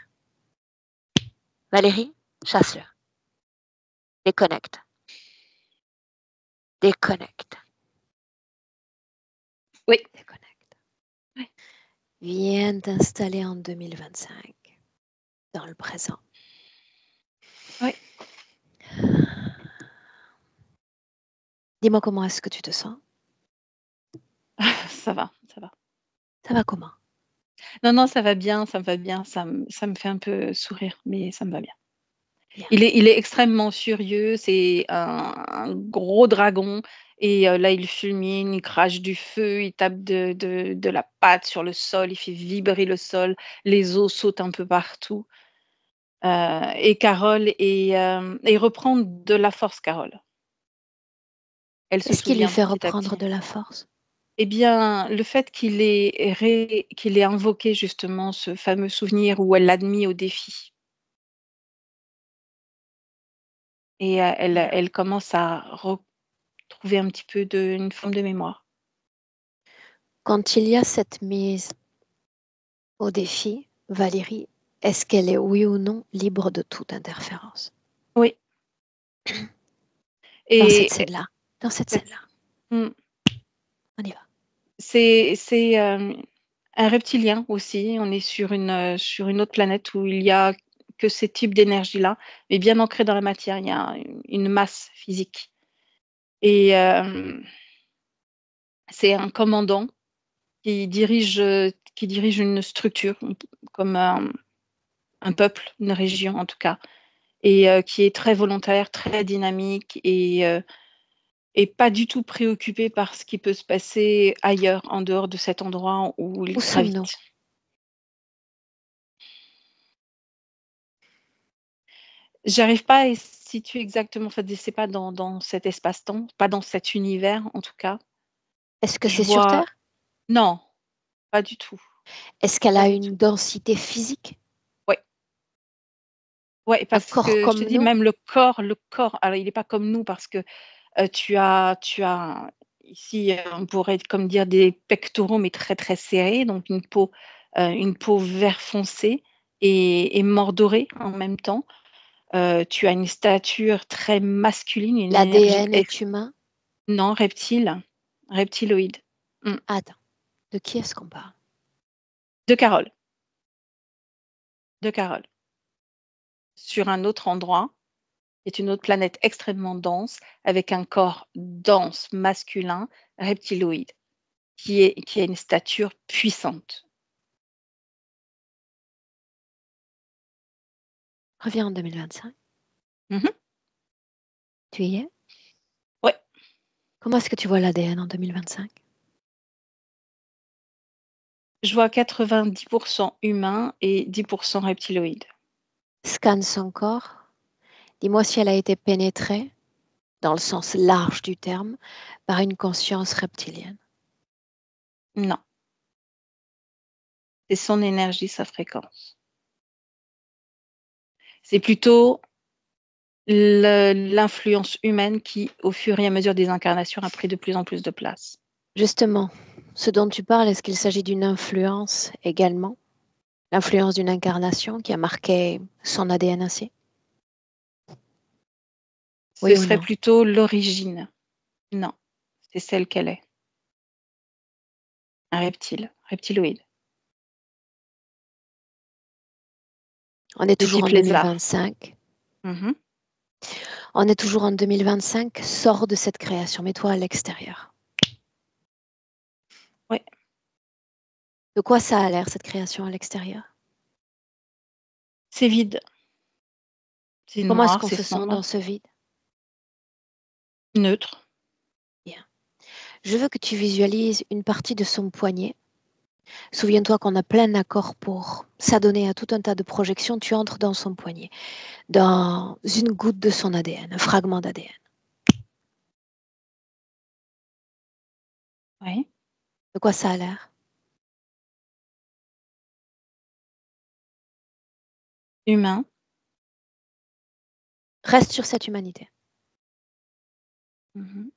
Valérie, chasse-le. Déconnecte. Déconnecte. Oui. Déconnecte. Oui. Viens t'installer en 2025, dans le présent. Oui. Dis-moi comment est-ce que tu te sens? Ça va, ça va. Ça va comment? Non, non, ça va bien, ça me va bien. Ça me fait un peu sourire, mais ça me va bien. Bien. Il est extrêmement furieux, c'est un gros dragon et là, il fulmine, il crache du feu, il tape de la patte sur le sol, il fait vibrer le sol, les os sautent un peu partout. Et Carole et reprend de la force, Carole. Elle se Qu'est-ce qui lui souvient fait petit à reprendre petit. de la force? Eh bien, le fait qu'il ait invoqué justement ce fameux souvenir où elle l'a mis au défi et Bien. elle commence à retrouver un petit peu une forme de mémoire. Quand il y a cette mise au défi, Valérie, est-ce qu'elle est oui ou non libre de toute interférence? Oui, Dans cette et scène-là. Dans cette cette scène-là. mmh, On y va. c'est un reptilien aussi. On est sur une autre planète où il y a que ces types d'énergie-là, mais bien ancrés dans la matière. Il y a une masse physique et c'est un commandant qui dirige une structure, comme un peuple, une région en tout cas et qui est très volontaire, très dynamique et pas du tout préoccupé par ce qui peut se passer ailleurs, en dehors de cet endroit où il Où sommes-nous? gravite. J'arrive pas à situer exactement, en fait, c'est pas dans cet espace-temps, pas dans cet univers en tout cas. Est-ce que Je c'est sur vois Terre? non, pas du tout, Est-ce qu'elle pas a du tout. une densité physique? Ouais, ouais, Un parce corps que je te comme dis nous? même le corps, alors il est pas comme nous parce que, tu as ici, on pourrait comme dire des pectoraux mais très, très serrés, donc une peau vert foncé et mordorée en même temps. Tu as une stature très masculine, une énergie L'ADN est humain? non, reptiloïde. Mmh. Attends, de qui est-ce qu'on parle? De Carole, de Carole. Sur un autre endroit, est une autre planète extrêmement dense, avec un corps dense, masculin, reptiloïde, qui a une stature puissante. Reviens en 2025. Mmh. Tu y es? Ouais. Comment est-ce que tu vois l'ADN en 2025? Je vois 90% humain et 10% reptiloïde. Scanne son corps. Dis-moi si elle a été pénétrée, dans le sens large du terme, par une conscience reptilienne. Non. C'est son énergie, sa fréquence. C'est plutôt l'influence humaine qui, au fur et à mesure des incarnations, a pris de plus en plus de place. Justement, ce dont tu parles, est-ce qu'il s'agit d'une influence également? L'influence d'une incarnation qui a marqué son ADN ainsi? Ce Oui ou serait non? plutôt l'origine. Non, c'est celle qu'elle est. Un reptile, reptiloïde. On est De toujours en type lézard. 2025. Mhm. On est toujours en 2025. Sors de cette création, mets-toi à l'extérieur. Oui, De quoi ça a l'air, cette création à l'extérieur? c'est vide. C'est Comment est-ce noir, qu'on c'est se sent sombre. dans ce vide? Neutre. Bien. Je veux que tu visualises une partie de son poignet. Souviens-toi qu'on a plein d'accords pour s'adonner à tout un tas de projections. Tu entres dans son poignet, dans une goutte de son ADN, un fragment d'ADN. Oui. De quoi ça a l'air? Humain. Reste sur cette humanité. Mhm.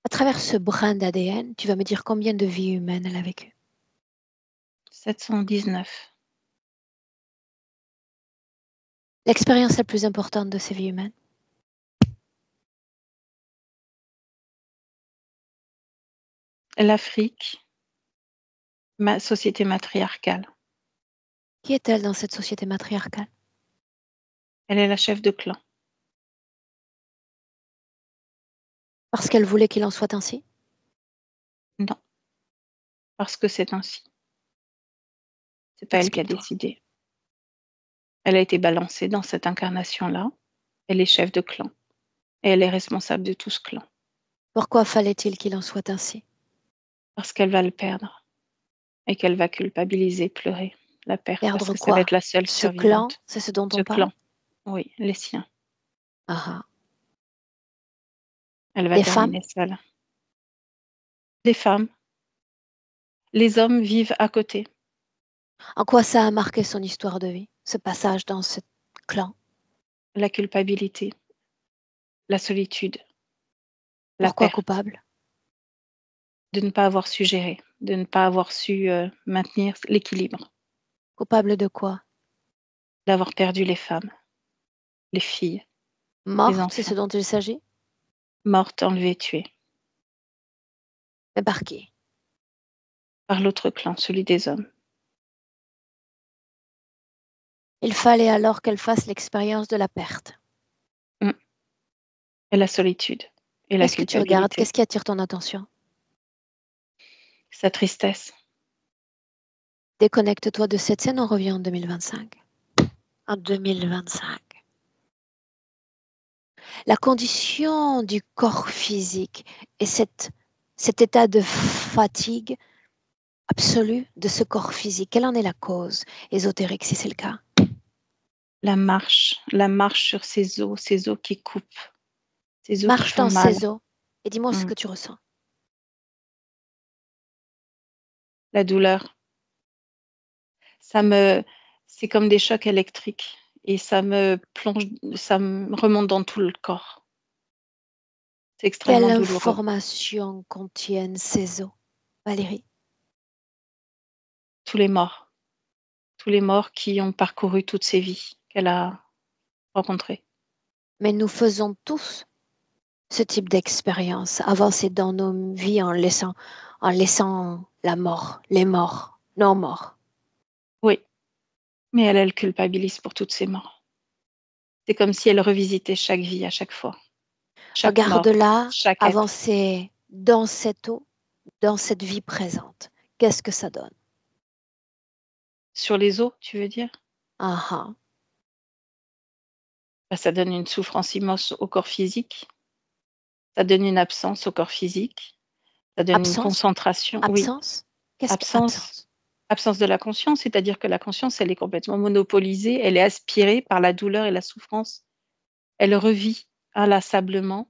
À travers ce brin d'ADN, tu vas me dire combien de vies humaines elle a vécu. 719. L'expérience la plus importante de ces vies humaines. L'Afrique, ma société matriarcale. Qui est-elle dans cette société matriarcale? Elle est la chef de clan. Parce qu'elle voulait qu'il en soit ainsi? Non, parce que c'est ainsi. C'est pas elle qui a Explique-toi. décidé. Elle a été balancée dans cette incarnation-là. Elle est chef de clan. Et elle est responsable de tout ce clan. Pourquoi fallait-il qu'il en soit ainsi? Parce qu'elle va le perdre. Et qu'elle va culpabiliser, pleurer la perte. Parce Perdre que ça va quoi? être la seule Ce clan, survivante. c'est ce dont Ce on parle? clan. Oui, les siens. Ah ah. Elle va Les femmes? terminer seule. Les femmes. Les hommes vivent à côté. En quoi ça a marqué son histoire de vie, ce passage dans ce clan? La culpabilité. La solitude. La Pourquoi perte. coupable? De ne pas avoir su gérer. De ne pas avoir su maintenir l'équilibre. Coupable de quoi? D'avoir perdu les femmes. Les filles. Les Morte, c'est ce enfants. dont il s'agit? Mortes, enlevées, tuées. Mais par qui? Par l'autre clan, celui des hommes. Il fallait alors qu'elle fasse l'expérience de la perte. Mm. Et la solitude. Et la Qu'est-ce que tu regardes? culpabilité. Qu'est-ce qui attire ton attention? Sa tristesse. Déconnecte-toi de cette scène, on revient en 2025. En 2025. La condition du corps physique et cet état de fatigue absolue de ce corps physique, quelle en est la cause ésotérique si c'est le cas? La marche sur ces os qui coupent, ces os qui Marche font dans mal. ces eaux et dis-moi ce Mm. que tu ressens. La douleur, ça me, c'est comme des chocs électriques et ça me plonge, ça me remonte dans tout le corps. C'est Quelle extrêmement douloureux. information contiennent ces eaux, Valérie? Tous les morts, tous les morts qui ont parcouru toutes ces vies qu'elle a rencontrées. Mais nous faisons tous ce type d'expérience, avancer dans nos vies en laissant la mort, les morts, nos morts. Oui, mais elle culpabilise pour toutes ces morts. C'est comme si elle revisitait chaque vie à chaque fois, chaque mort, Regarde-la chaque être. avancer dans cette eau, dans cette vie présente. Qu'est-ce que ça donne? Sur les os, tu veux dire? Ah ah. Bah, ça donne une souffrance immense au corps physique, ça donne une absence au corps physique, Ça donne une Absence? concentration, oui. Absence? Qu'est-ce que Absence, absence de la conscience, c'est-à-dire que la conscience, elle est complètement monopolisée, elle est aspirée par la douleur et la souffrance. Elle revit inlassablement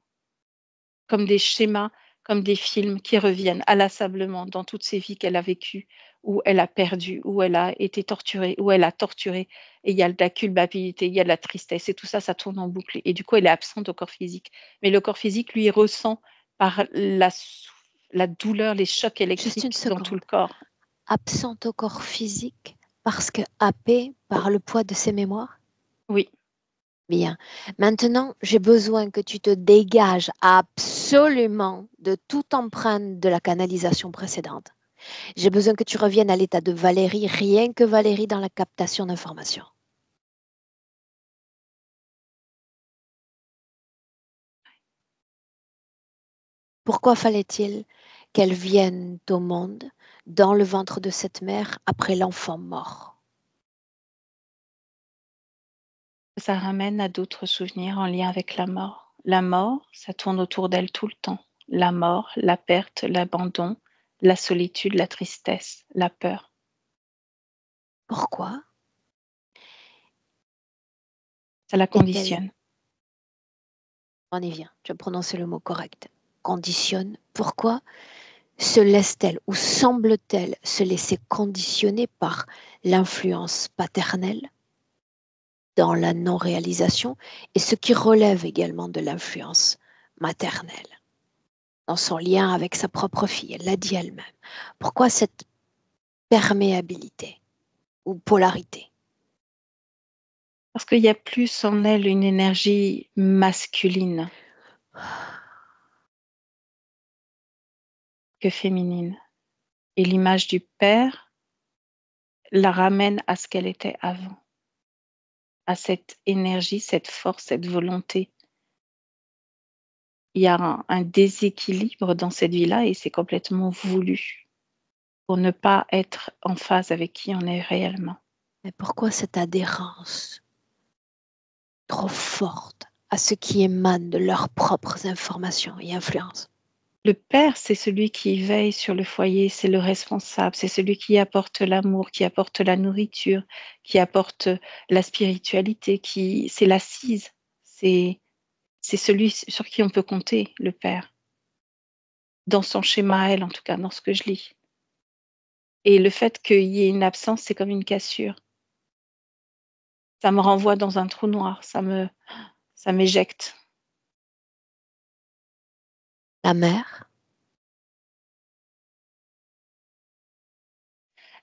comme des schémas, comme des films qui reviennent inlassablement dans toutes ces vies qu'elle a vécues, où elle a perdu, où elle a été torturée, où elle a torturé. Et il y a de la culpabilité, il y a de la tristesse, et tout ça, ça tourne en boucle. Et du coup, elle est absente au corps physique. Mais le corps physique, lui, ressent par la douleur, les chocs Juste une électriques dans tout le seconde. corps. Absente au corps physique parce que happée par le poids de ses mémoires? Oui. Bien. Maintenant, j'ai besoin que tu te dégages absolument de toute empreinte de la canalisation précédente. J'ai besoin que tu reviennes à l'état de Valérie, rien que Valérie dans la captation d'informations. Pourquoi fallait-il qu'elle vienne au monde dans le ventre de cette mère après l'enfant mort? Ça ramène à d'autres souvenirs en lien avec la mort. La mort, ça tourne autour d'elle tout le temps. La mort, la perte, l'abandon, la solitude, la tristesse, la peur. Pourquoi Ça la est-elle, conditionne. on y vient, tu as prononcé le mot correct, conditionne, pourquoi se laisse-t-elle ou semble-t-elle se laisser conditionner par l'influence paternelle dans la non-réalisation et ce qui relève également de l'influence maternelle dans son lien avec sa propre fille? Elle l'a dit elle-même. Pourquoi cette perméabilité ou polarité? Parce qu'il y a plus en elle une énergie masculine que féminine. Et l'image du père la ramène à ce qu'elle était avant, à cette énergie, cette force, cette volonté. Il y a un déséquilibre dans cette vie-là et c'est complètement voulu pour ne pas être en phase avec qui on est réellement. Mais pourquoi cette adhérence trop forte à ce qui émane de leurs propres informations et influences? Le père, c'est celui qui veille sur le foyer, c'est le responsable, c'est celui qui apporte l'amour, qui apporte la nourriture, qui apporte la spiritualité, c'est l'assise, c'est celui sur qui on peut compter, le père, dans son schéma à elle, en tout cas, dans ce que je lis. Et le fait qu'il y ait une absence, c'est comme une cassure. Ça me renvoie dans un trou noir, ça m'éjecte. La mère,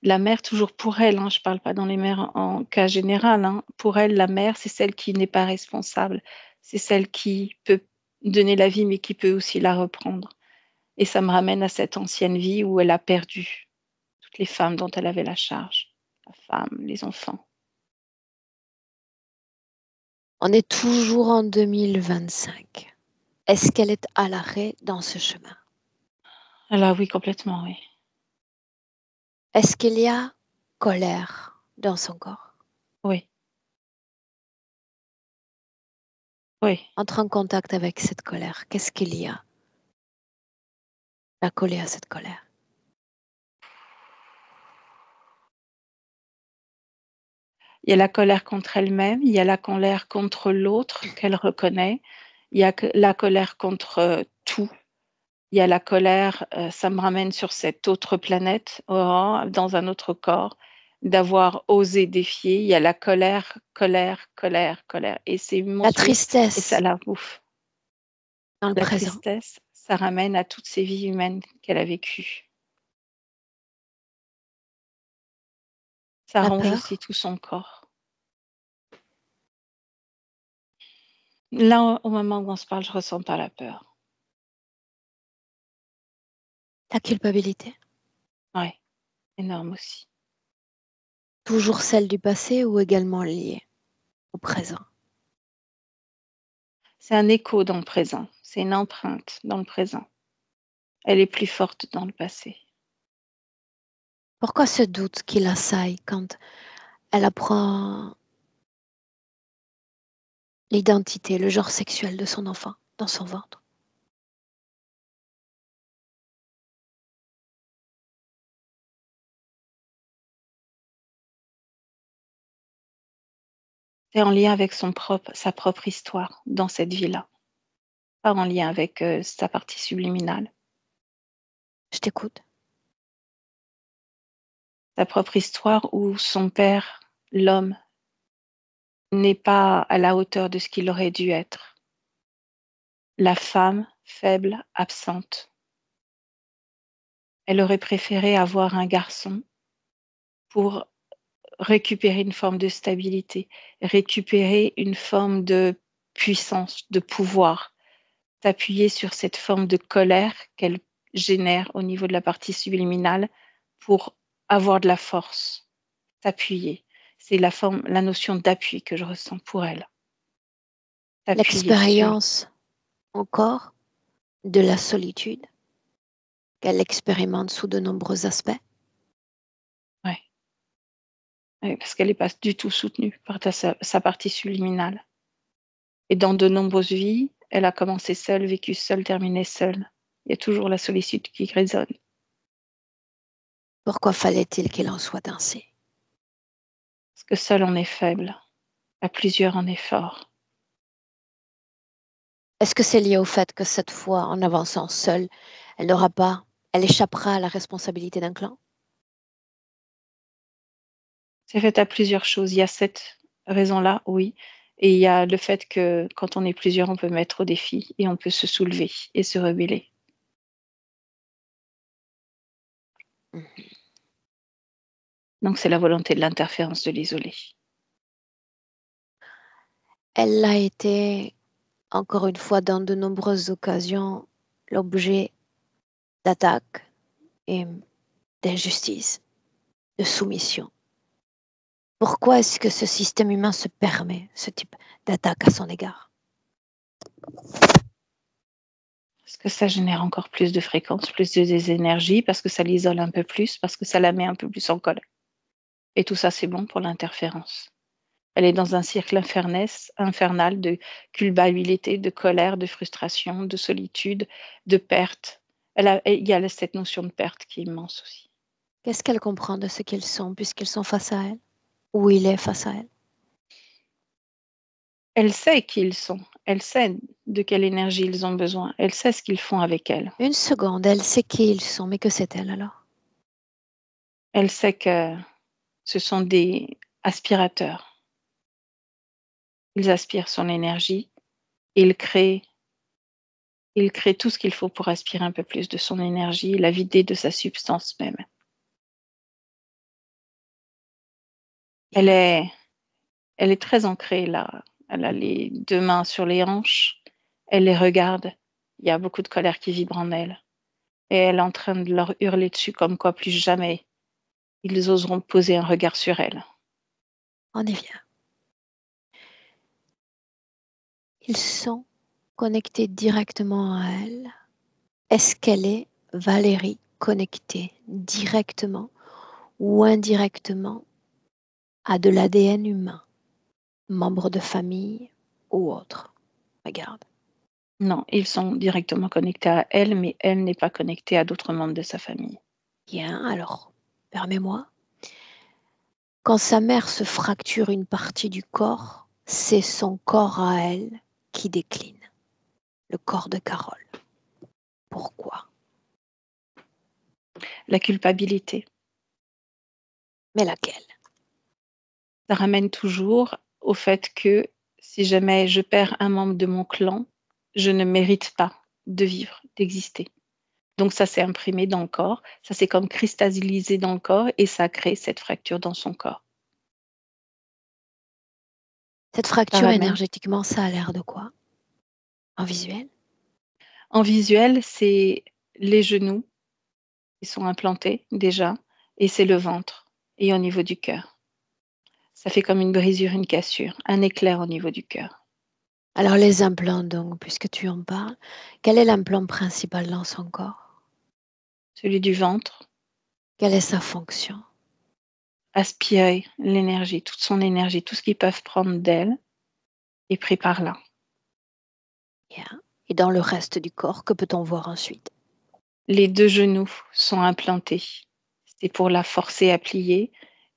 La mère, toujours pour elle, hein, je ne parle pas dans les mères en cas général, hein. Pour elle, la mère, c'est celle qui n'est pas responsable. C'est celle qui peut donner la vie, mais qui peut aussi la reprendre. Et ça me ramène à cette ancienne vie où elle a perdu toutes les femmes dont elle avait la charge, la femme, les enfants. on est toujours en 2025. Est-ce qu'elle est à l'arrêt dans ce chemin? Ah oui, complètement, oui. Est-ce qu'il y a colère dans son corps? Oui, oui. Entre en contact avec cette colère. Qu'est-ce qu'il y a à coller à cette colère? Il y a la colère contre elle-même, il y a la colère contre l'autre qu'elle reconnaît, il y a la colère contre tout. Il y a la colère, ça me ramène sur cette autre planète, Aurore, dans un autre corps, d'avoir osé défier. Il y a la colère, colère, colère, colère et c'est La monstrueux et ça tristesse la bouffe. dans le La présent. tristesse, ça ramène à toutes ces vies humaines qu'elle a vécues. Ça La ronge aussi peur. tout son corps. Là, au moment où on se parle, je ressens pas la peur. La culpabilité. Ouais, énorme aussi. Toujours celle du passé ou également liée au présent? C'est un écho dans le présent, c'est une empreinte dans le présent. Elle est plus forte dans le passé. Pourquoi ce doute qui l'assaille quand elle apprend l'identité, le genre sexuel de son enfant dans son ventre? C'est en lien avec sa propre histoire dans cette vie-là, pas en lien avec sa partie subliminale. Je t'écoute. Sa propre histoire où son père, l'homme, n'est pas à la hauteur de ce qu'il aurait dû être. La femme, faible, absente. Elle aurait préféré avoir un garçon pour récupérer une forme de stabilité, récupérer une forme de puissance, de pouvoir, s'appuyer sur cette forme de colère qu'elle génère au niveau de la partie subliminale pour avoir de la force, s'appuyer. C'est la notion d'appui que je ressens pour elle. S'appuyer sur. L'expérience encore de la solitude qu'elle expérimente sous de nombreux aspects. Ouais. Ouais, parce qu'elle n'est pas du tout soutenue par sa partie subliminale. Et dans de nombreuses vies, elle a commencé seule, vécu seule, terminé seule. Il y a toujours la solitude qui résonne. Pourquoi fallait-il qu'il en soit ainsi? Parce que seul on est faible, à plusieurs on est fort. Est-ce que c'est lié au fait que cette fois, en avançant seule, elle échappera à la responsabilité d'un clan? C'est fait à plusieurs choses. Il y a cette raison-là, oui. Et il y a le fait que quand on est plusieurs, on peut mettre au défi et on peut se soulever et se rebeller. Mhm. Donc c'est la volonté de l'interférence de l'isoler. Elle a été, encore une fois, dans de nombreuses occasions, l'objet d'attaques et d'injustice, de soumission. Pourquoi est-ce que ce système humain se permet ce type d'attaque à son égard? Parce que ça génère encore plus de fréquences, plus de désénergie, parce que ça l'isole un peu plus, parce que ça la met un peu plus en colère. Et tout ça, c'est bon pour l'interférence. Elle est dans un cercle infernal de culpabilité, de colère, de frustration, de solitude, de perte. Il y a cette notion de perte qui est immense aussi. Qu'est-ce qu'elle comprend de ce qu'ils sont puisqu'ils sont face à elle? Ou il est face à elle? Elle sait qui ils sont. Elle sait de quelle énergie ils ont besoin. Elle sait ce qu'ils font avec elle. Une seconde, elle sait qui ils sont, mais que sait-elle alors? Elle sait que ce sont des aspirateurs. Ils aspirent son énergie. Ils créent tout ce qu'il faut pour aspirer un peu plus de son énergie, la vider de sa substance même. Elle est très ancrée là. Elle a les deux mains sur les hanches. Elle les regarde. Il y a beaucoup de colère qui vibre en elle. Et elle est en train de leur hurler dessus comme quoi plus jamais ils oseront poser un regard sur elle. On y vient. Ils sont connectés directement à elle. Est-ce qu'elle est, Valérie, connectée directement ou indirectement à de l'ADN humain, membre de famille ou autre? Regarde. Non, ils sont directement connectés à elle, mais elle n'est pas connectée à d'autres membres de sa famille. Bien, alors, permets-moi. Quand sa mère se fracture une partie du corps, c'est son corps à elle qui décline. Le corps de Carole. Pourquoi? La culpabilité, Mais laquelle? ça ramène toujours au fait que si jamais je perds un membre de mon clan, je ne mérite pas de vivre, d'exister. Donc ça s'est imprimé dans le corps, ça s'est comme cristallisé dans le corps et ça crée cette fracture dans son corps. Cette Ça fracture ramène. énergétiquement, ça a l'air de quoi? En visuel? En visuel, c'est les genoux qui sont implantés déjà et c'est le ventre et au niveau du cœur. Ça fait comme une brisure, une cassure, un éclair au niveau du cœur. Alors les implants donc, puisque tu en parles, quel est l'implant principal dans son corps? Celui du ventre, Quelle est sa fonction? aspirer l'énergie, toute son énergie, tout ce qu'ils peuvent prendre d'elle est pris par là. Bien. Et dans le reste du corps, que peut-on voir ensuite? Les deux genoux sont implantés. C'est pour la forcer à plier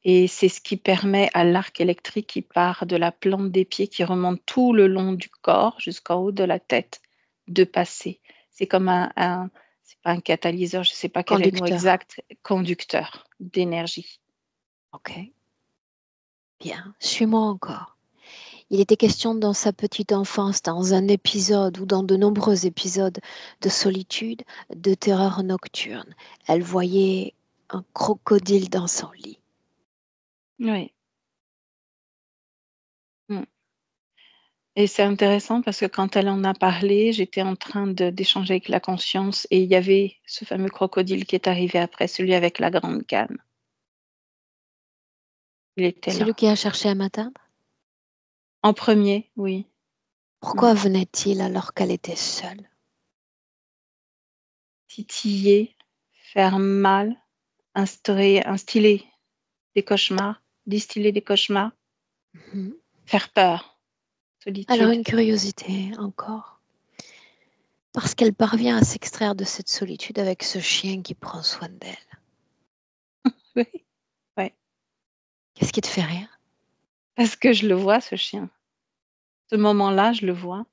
Et c'est ce qui permet à l'arc électrique qui part de la plante des pieds, qui remonte tout le long du corps jusqu'en haut de la tête, de passer. C'est comme c'est pas un catalyseur, je ne sais pas quel est le mot Conducteur. exact, conducteur d'énergie. Ok. Bien. Suis-moi encore. Il était question dans sa petite enfance, dans un épisode ou dans de nombreux épisodes de solitude, de terreur nocturne. Elle voyait un crocodile dans son lit. Oui. Mm. Et c'est intéressant parce que quand elle en a parlé, j'étais en train d'échanger avec la conscience et il y avait ce fameux crocodile qui est arrivé après, celui avec la grande canne. Il était Celui là. qui a cherché à m'atteindre? En premier, oui. Pourquoi venait-il alors qu'elle était seule? Titiller, faire mal, instiller des cauchemars, distiller des cauchemars, Mhm. faire peur, Alors solitude. une curiosité encore. Parce qu'elle parvient à s'extraire de cette solitude avec ce chien qui prend soin d'elle. Oui, ouais. Qu'est-ce qui te fait rire? Parce que je le vois, ce chien. Ce moment-là, je le vois.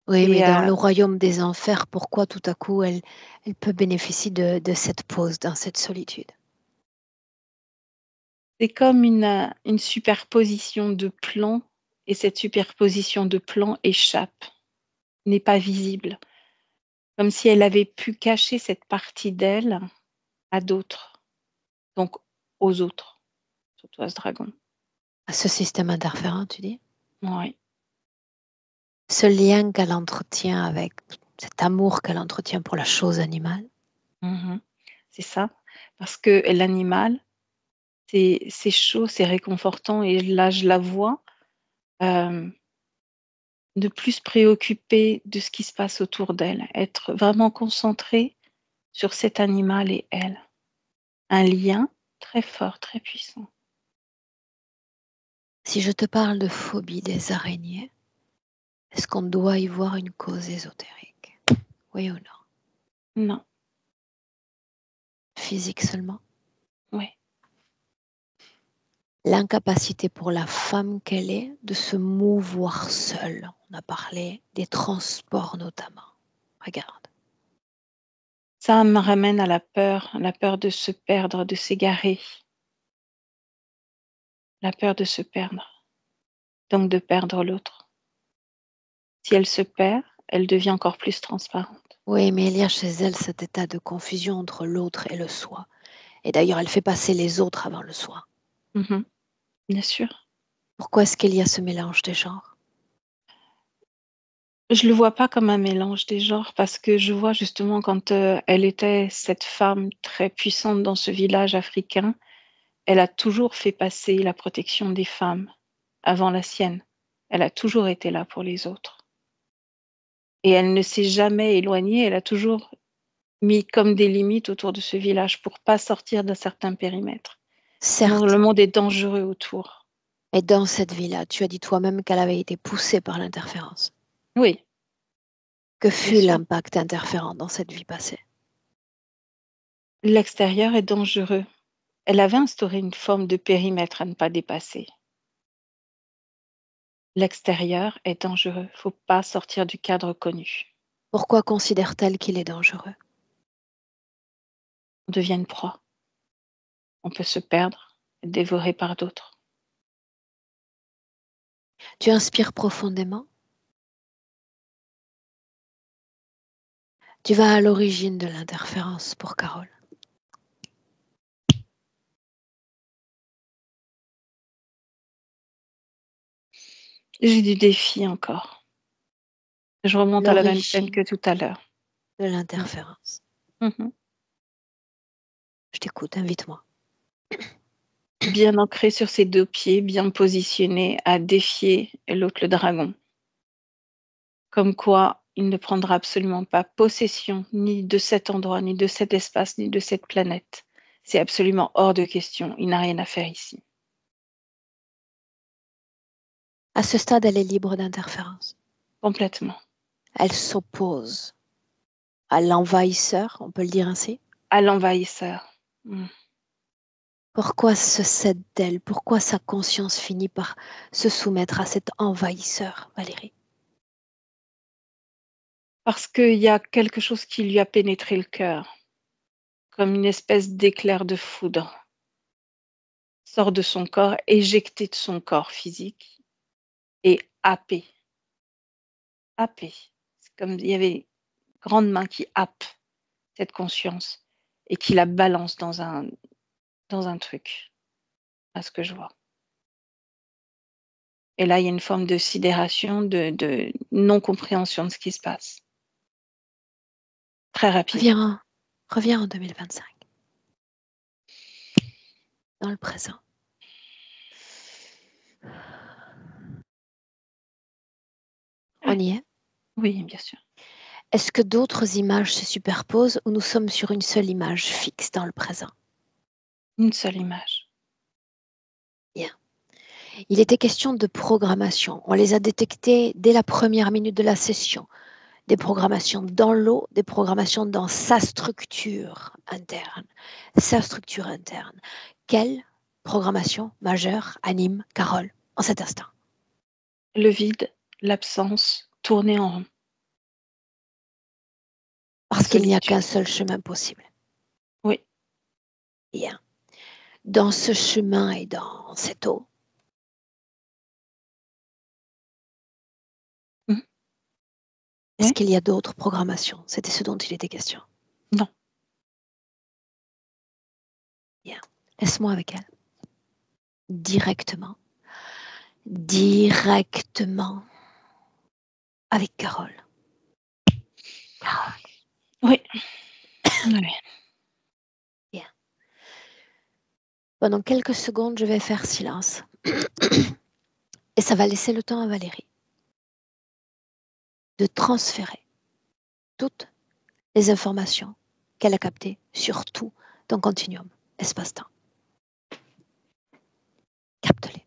Oui, mais Et dans le royaume des enfers, pourquoi tout à coup elle peut bénéficier de cette pause dans cette solitude? c'est comme une superposition de plans, et cette superposition de plans échappe, n'est pas visible. Comme si elle avait pu cacher cette partie d'elle à d'autres, donc aux autres, surtout à ce dragon. À ce système interférent, tu dis? Oui. Ce lien qu'elle entretient avec cet amour qu'elle entretient pour la chose animale. Mhm. C'est ça. Parce que l'animal, c'est chaud, c'est réconfortant et là, je la vois, ne plus se préoccuper de ce qui se passe autour d'elle, être vraiment concentrée sur cet animal et elle. Un lien très fort, très puissant. Si je te parle de phobie des araignées, est-ce qu'on doit y voir une cause ésotérique? Oui ou non? Non, Physique seulement? oui. L'incapacité pour la femme qu'elle est de se mouvoir seule. On a parlé des transports notamment. Regarde. Ça me ramène à la peur de se perdre, de s'égarer, la peur de se perdre, donc de perdre l'autre. Si elle se perd, elle devient encore plus transparente. Oui, mais il y a chez elle cet état de confusion entre l'autre et le soi. Et d'ailleurs, elle fait passer les autres avant le soi. Mhm, bien sûr. Pourquoi est-ce qu'il y a ce mélange des genres? Je le vois pas comme un mélange des genres parce que je vois justement quand elle était cette femme très puissante dans ce village africain, elle a toujours fait passer la protection des femmes avant la sienne. Elle a toujours été là pour les autres. Et elle ne s'est jamais éloignée, elle a toujours mis comme des limites autour de ce village pour pas sortir d'un certain périmètre. Sinon, Certes, le monde est dangereux autour. et dans cette vie-là, tu as dit toi-même qu'elle avait été poussée par l'interférence. Oui, Que bien fut sûr. l'impact interférent dans cette vie passée? L'extérieur est dangereux. Elle avait instauré une forme de périmètre à ne pas dépasser. L'extérieur est dangereux. Faut pas sortir du cadre connu. Pourquoi considère-t-elle qu'il est dangereux? On devient une proie. On peut se perdre, être dévoré par d'autres. Tu inspires profondément. Tu vas à l'origine de l'interférence pour Carole. J'ai du défi encore. Je remonte à la même scène L'origine que tout à l'heure. de Mm. l'interférence. Mhm. Je t'écoute, invite-moi. Bien ancré sur ses deux pieds, bien positionné à défier l'autre, le dragon. Comme quoi, il ne prendra absolument pas possession ni de cet endroit, ni de cet espace, ni de cette planète. C'est absolument hors de question. Il n'a rien à faire ici. À ce stade, elle est libre d'interférence. Complètement. Elle s'oppose à l'envahisseur, on peut le dire ainsi. À l'envahisseur. Mm. Pourquoi se cède-t-elle? Pourquoi sa conscience finit par se soumettre à cet envahisseur, Valérie? Parce qu'il y a quelque chose qui lui a pénétré le cœur, comme une espèce d'éclair de foudre, sort de son corps, éjecté de son corps physique et happé. Happé. C'est comme il y avait une grande main qui happe cette conscience et qui la balance dans un truc, à ce que je vois. Et là, il y a une forme de sidération, de non-compréhension de ce qui se passe. Très rapide. Reviens en 2025, dans le présent. On y est? Oui, bien sûr. Est-ce que d'autres images se superposent ou nous sommes sur une seule image fixe dans le présent? Une seule image. Bien. Il était question de programmation. On les a détectées dès la première minute de la session. Des programmations dans l'eau, des programmations dans sa structure interne. Sa structure interne. Quelle programmation majeure anime Carole en cet instant? Le vide, l'absence, tourner en rond. La Parce qu'il n'y a solitude. qu'un seul chemin possible. Oui. Bien. Dans ce chemin et dans cette eau, Mhm. est-ce Oui. qu'il y a d'autres programmations? C'était ce dont il était question. Non. Bien. Laisse-moi avec elle. Directement. Directement. Avec Carole. Carole. Oui. Oui. Bien. Pendant quelques secondes, je vais faire silence. Et ça va laisser le temps à Valérie de transférer toutes les informations qu'elle a captées sur tout ton continuum, espace-temps. Capte-les.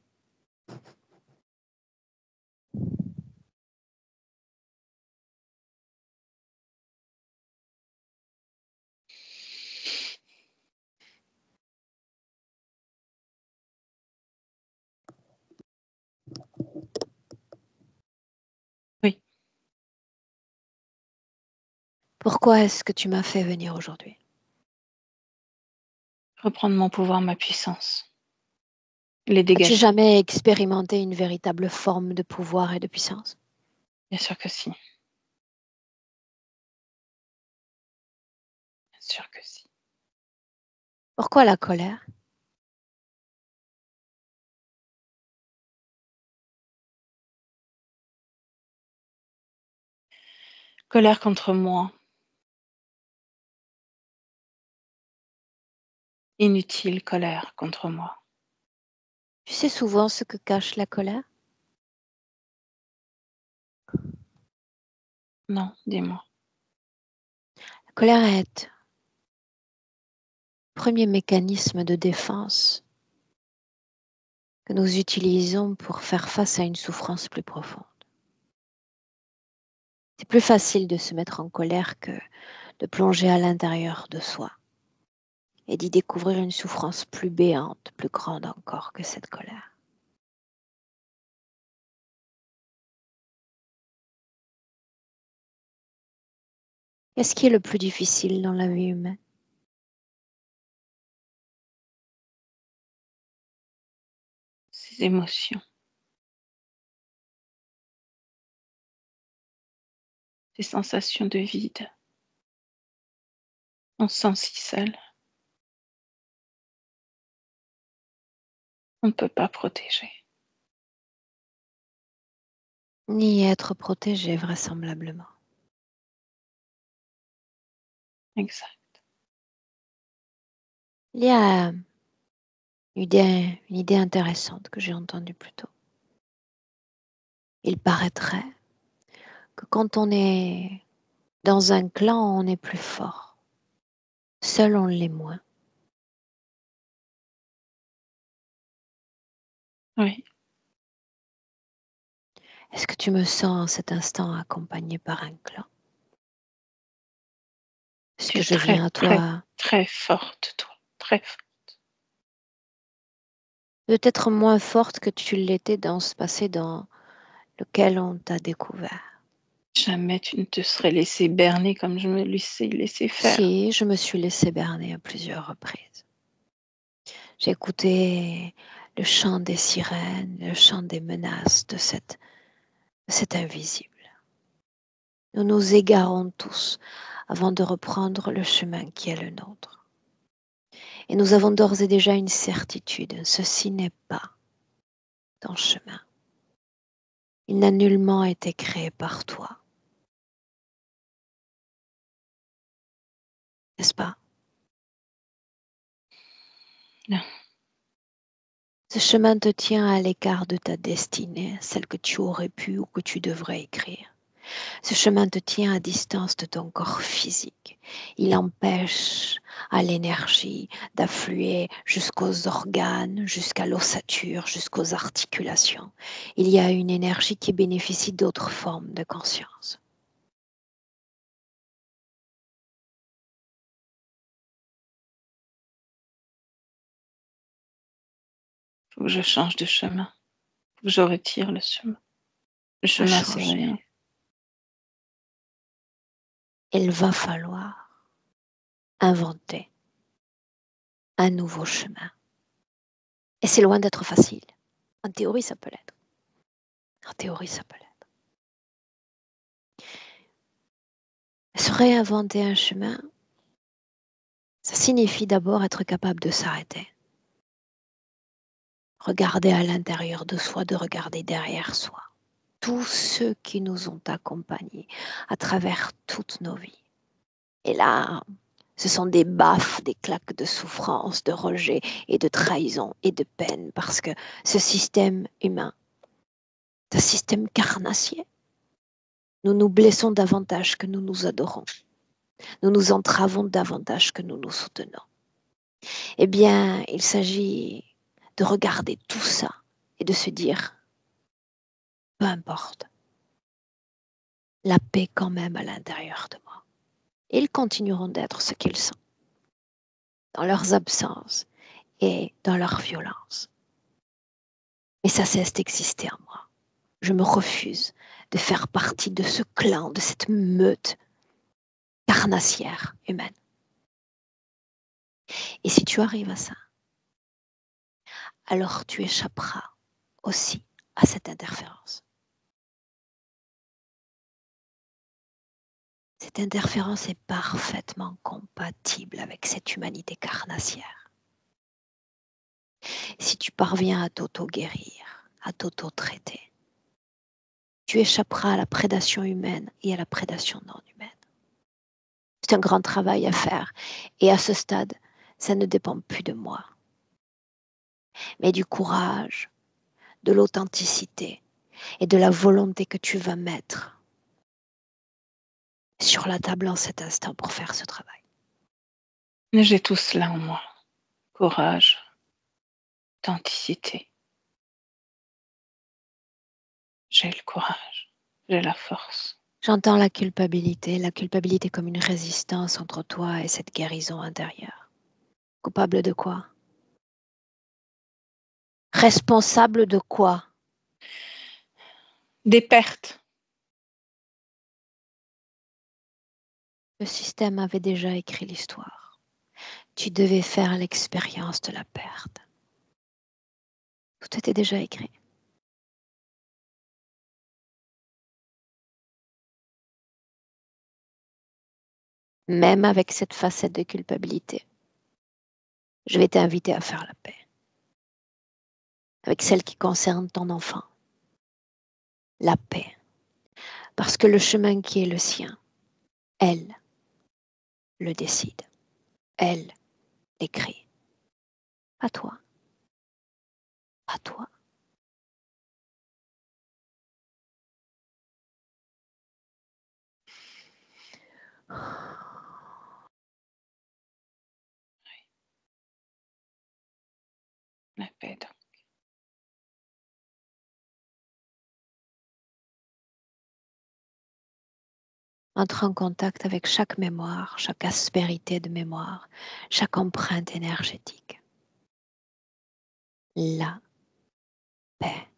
Oui. Pourquoi est-ce que tu m'as fait venir aujourd'hui? Reprendre mon pouvoir, ma puissance. Les As-tu dégager. jamais expérimenté une véritable forme de pouvoir et de puissance? Bien sûr que si. Bien sûr que si. Pourquoi la colère? Colère contre moi. Inutile colère contre moi. Tu sais souvent ce que cache la colère? Non, dis-moi. La colère est le premier mécanisme de défense que nous utilisons pour faire face à une souffrance plus profonde. C'est plus facile de se mettre en colère que de plonger à l'intérieur de soi et d'y découvrir une souffrance plus béante, plus grande encore que cette colère. Qu'est-ce qui est le plus difficile dans la vie humaine? Ces émotions. Ces sensations de vide. On se sent si seul. On ne peut pas protéger. Ni être protégé vraisemblablement. Exact. Il y a une idée intéressante que j'ai entendue plus tôt. Il paraîtrait que quand on est dans un clan, on est plus fort. Seul, on l'est moins. Oui. Est-ce que tu me sens en cet instant accompagné par un clan? Est-ce Tu que es je très, viens à très, toi? très forte, toi. Très forte. peut-être moins forte que tu l'étais dans ce passé dans lequel on t'a découvert. Jamais tu ne te serais laissé berner comme je me suis laissé faire. Si, je me suis laissée berner à plusieurs reprises. J'ai écouté le chant des sirènes, le chant des menaces de cet invisible. Nous nous égarons tous avant de reprendre le chemin qui est le nôtre. Et nous avons d'ores et déjà une certitude, ceci n'est pas ton chemin. Il n'a nullement été créé par toi. N'est-ce pas? Non. Ce chemin te tient à l'écart de ta destinée, celle que tu aurais pu ou que tu devrais écrire. Ce chemin te tient à distance de ton corps physique. Il empêche à l'énergie d'affluer jusqu'aux organes, jusqu'à l'ossature, jusqu'aux articulations. Il y a une énergie qui bénéficie d'autres formes de conscience. Faut que je change de chemin. Faut que je retire le chemin. Le chemin, c'est rien. Il va falloir inventer un nouveau chemin. Et c'est loin d'être facile. En théorie, ça peut l'être. En théorie, ça peut l'être. Se réinventer un chemin, ça signifie d'abord être capable de s'arrêter. Regarder à l'intérieur de soi, de regarder derrière soi. Tous ceux qui nous ont accompagnés à travers toutes nos vies. Et là, ce sont des baffes, des claques de souffrance, de rejet et de trahison et de peine parce que ce système humain, ce système carnassier, nous nous blessons davantage que nous nous adorons. Nous nous entravons davantage que nous nous soutenons. Eh bien, il s'agit de regarder tout ça et de se dire, peu importe, la paix quand même à l'intérieur de moi. Ils continueront d'être ce qu'ils sont, dans leurs absences et dans leur violence. Mais ça cesse d'exister en moi. Je me refuse de faire partie de ce clan, de cette meute carnassière humaine. Et si tu arrives à ça, alors tu échapperas aussi à cette interférence. Cette interférence est parfaitement compatible avec cette humanité carnassière. Si tu parviens à t'auto-guérir, à t'auto-traiter, tu échapperas à la prédation humaine et à la prédation non humaine. C'est un grand travail à faire et à ce stade, ça ne dépend plus de moi, mais du courage, de l'authenticité et de la volonté que tu vas mettre sur la table en cet instant pour faire ce travail. J'ai tout cela en moi. Courage, authenticité. J'ai le courage, j'ai la force. J'entends la culpabilité comme une résistance entre toi et cette guérison intérieure. Coupable de quoi? Responsable de quoi? Des pertes. Le système avait déjà écrit l'histoire. Tu devais faire l'expérience de la perte. Tout était déjà écrit. Même avec cette facette de culpabilité, je vais t'inviter à faire la paix. Avec celle qui concerne ton enfant. La paix. Parce que le chemin qui est le sien, elle le décide. Elle l'écrit. Pas toi. Pas toi. La paix, donc. Entre en contact avec chaque mémoire, chaque aspérité de mémoire, chaque empreinte énergétique. la paix.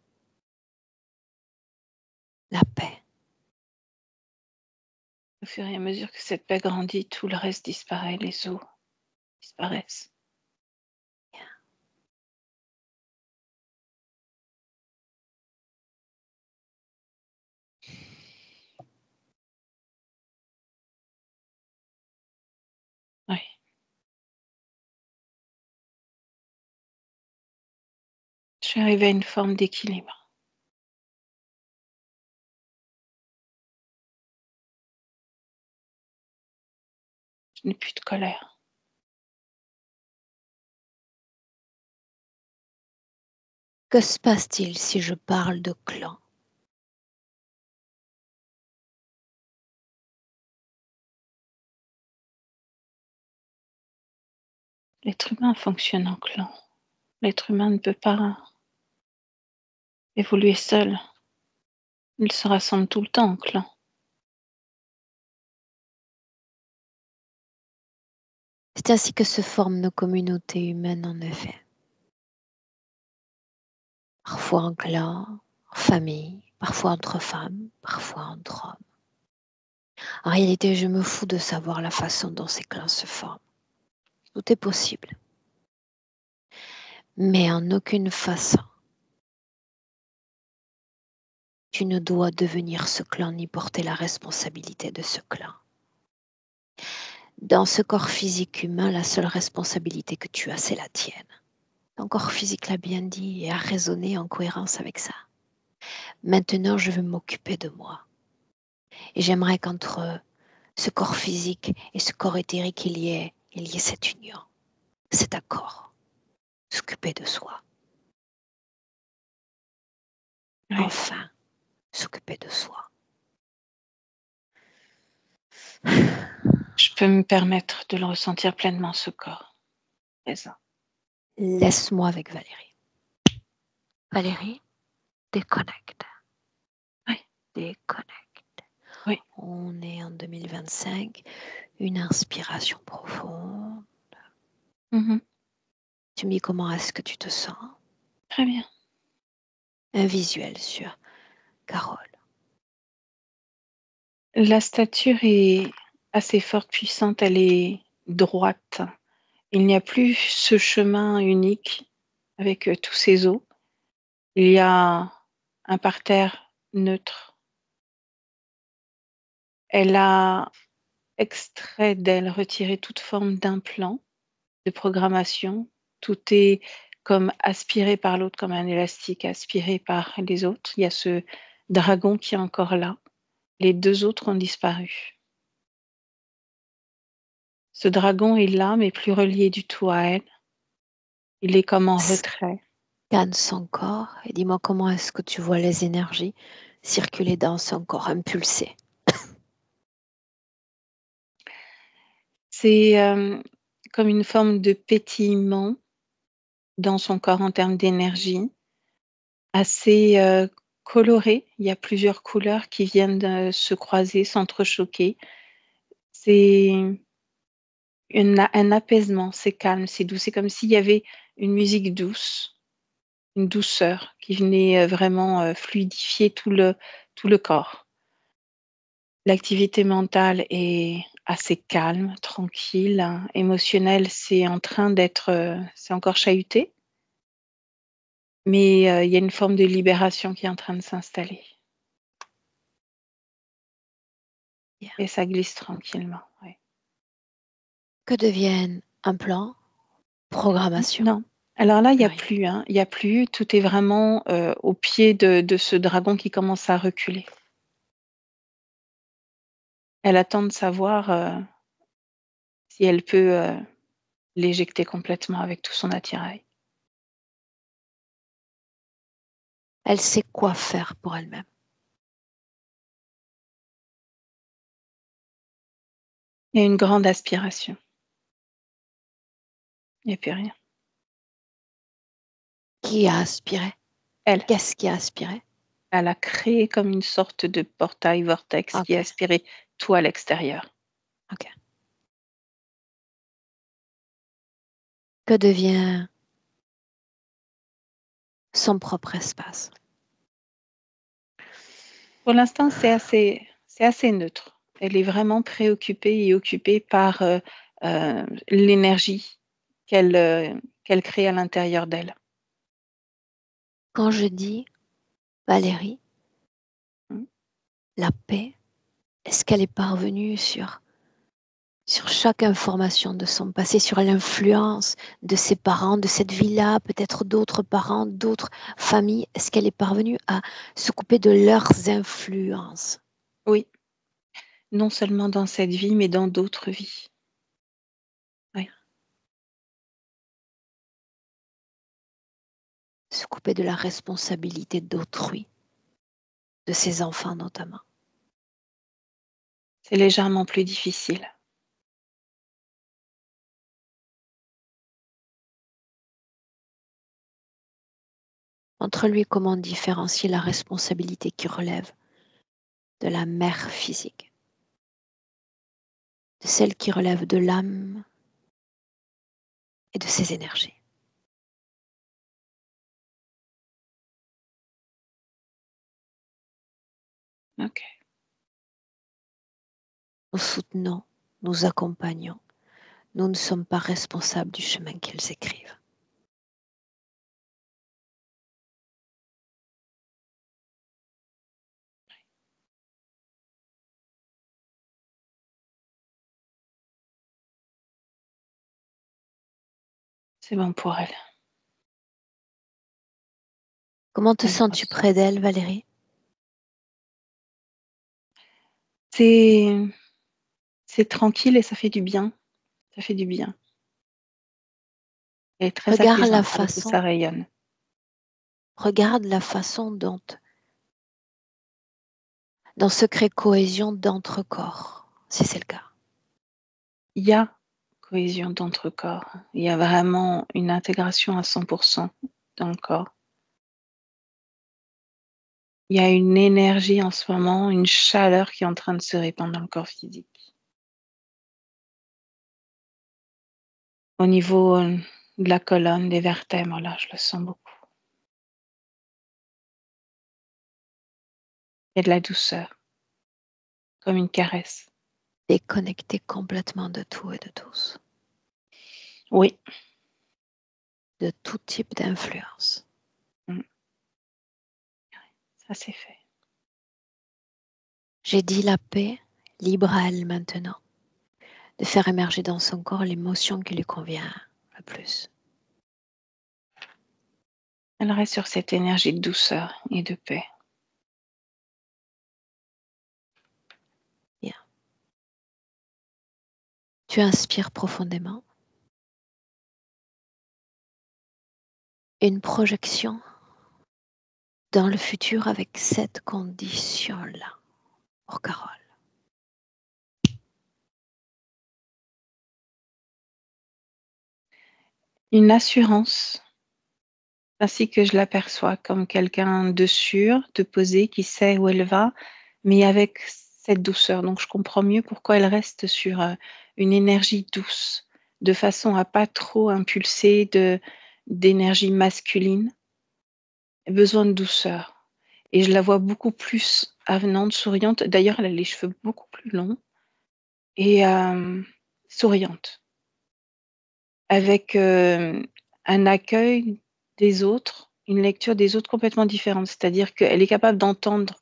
La paix. Au fur et à mesure que cette paix grandit, tout le reste disparaît, les os disparaissent. Oui. Je suis arrivée à une forme d'équilibre. Je n'ai plus de colère. Que se passe-t-il si je parle de clan? L'être humain fonctionne en clan. L'être humain ne peut pas évoluer seul. Il se rassemble tout le temps en clan. C'est ainsi que se forment nos communautés humaines, en effet. Parfois en clan, en famille, parfois entre femmes, parfois entre hommes. En réalité, je me fous de savoir la façon dont ces clans se forment. Tout est possible. Mais en aucune façon, tu ne dois devenir ce clan ni porter la responsabilité de ce clan. Dans ce corps physique humain, la seule responsabilité que tu as, c'est la tienne. Ton corps physique l'a bien dit et a raisonné en cohérence avec ça. Maintenant, je veux m'occuper de moi. Et j'aimerais qu'entre ce corps physique et ce corps éthérique, il y ait cette union, cet accord. S'occuper de soi. Oui. Enfin, s'occuper de soi. Je peux me permettre de le ressentir pleinement, ce corps présent. Laisse-moi avec Valérie. Valérie, déconnecte. Oui. Déconnecte. Oui. On est en 2025. Une inspiration profonde. Mhm. Tu me dis comment est-ce que tu te sens? Très bien. Un visuel sur Carole. La stature est assez forte, puissante, elle est droite. Il n'y a plus ce chemin unique avec tous ces os. Il y a un parterre neutre. Elle a extrait d'elle, retiré toute forme d'implant, de programmation. Tout est comme aspiré par l'autre, comme un élastique aspiré par les autres. Il y a ce dragon qui est encore là. Les deux autres ont disparu. Ce dragon est là, mais plus relié du tout à elle. Il est comme en retrait. Scanne son corps et dis-moi comment est-ce que tu vois les énergies circuler dans son corps, impulser. C'est comme une forme de pétillement dans son corps en termes d'énergie, assez coloré. Il y a plusieurs couleurs qui viennent de se croiser, s'entrechoquer. C'est un apaisement, c'est calme, c'est doux. C'est comme s'il y avait une musique douce, une douceur qui venait vraiment fluidifier tout le corps. L'activité mentale est assez calme, tranquille, hein. Émotionnelle, c'est en train d'être, c'est encore chahuté, mais il y a une forme de libération qui est en train de s'installer. Bien. Et ça glisse tranquillement, ouais. Que devienne un plan, programmation. Non. Alors là, il y a Rien. plus, hein, il y a plus, tout est vraiment, au pied de ce dragon qui commence à reculer. Elle attend de savoir, si elle peut, l'éjecter complètement avec tout son attirail. Elle sait quoi faire pour elle-même. Il y a une grande aspiration. Il n'y a plus rien. Qui a aspiré? Elle. Qu'est-ce qui a aspiré? Elle a créé comme une sorte de portail vortex qui Ok, a aspiré tout à l'extérieur. ok. Que devient son propre espace. Pour l'instant, c'est assez neutre. Elle est vraiment préoccupée et occupée par l'énergie qu'elle crée à l'intérieur d'elle. Quand je dis, Valérie, Mm. la paix, est-ce qu'elle est parvenue sur chaque information de son passé, sur l'influence de ses parents, de cette vie-là, peut-être d'autres parents, d'autres familles? Est-ce qu'elle est parvenue à se couper de leurs influences? Oui, non seulement dans cette vie, mais dans d'autres vies. Oui. Se couper de la responsabilité d'autrui, de ses enfants notamment. C'est légèrement plus difficile. Montre-lui comment différencier la responsabilité qui relève de la mère physique, de celle qui relève de l'âme et de ses énergies. Ok. Nous soutenons, nous accompagnons. Nous ne sommes pas responsables du chemin qu'ils écrivent. C'est bon pour elle. Comment te Elle sens-tu reçoit. près d'elle, Valérie? C'est tranquille et ça fait du bien. Ça fait du bien. Elle est très Regarde la apaisante, avec tout façon, ça rayonne. regarde la façon dont se crée cohésion d'entre corps, si c'est le cas. Il y a cohésion d'entre corps. Il y a vraiment une intégration à 100% dans le corps. Il y a une énergie en ce moment, une chaleur qui est en train de se répandre dans le corps physique. Au niveau de la colonne, des vertèbres, là, je le sens beaucoup. Il y a de la douceur, comme une caresse. Déconnecté complètement de tout et de tous, Oui. de tout type d'influence. Ça c'est fait. J'ai dit la paix, libre à elle maintenant, de faire émerger dans son corps l'émotion qui lui convient le plus. Elle reste sur cette énergie de douceur et de paix. Bien. Tu inspires profondément. Une projection dans le futur avec cette condition-là pour Carole. Une assurance, ainsi que je l'aperçois comme quelqu'un de sûr, de posé, qui sait où elle va, mais avec cette douceur. Donc je comprends mieux pourquoi elle reste sur une énergie douce, de façon à pas trop impulser d'énergie masculine. Elle a besoin de douceur. Et je la vois beaucoup plus avenante, souriante. D'ailleurs, elle a les cheveux beaucoup plus longs et souriante, avec un accueil des autres, une lecture des autres complètement différente. C'est-à-dire qu'elle est capable d'entendre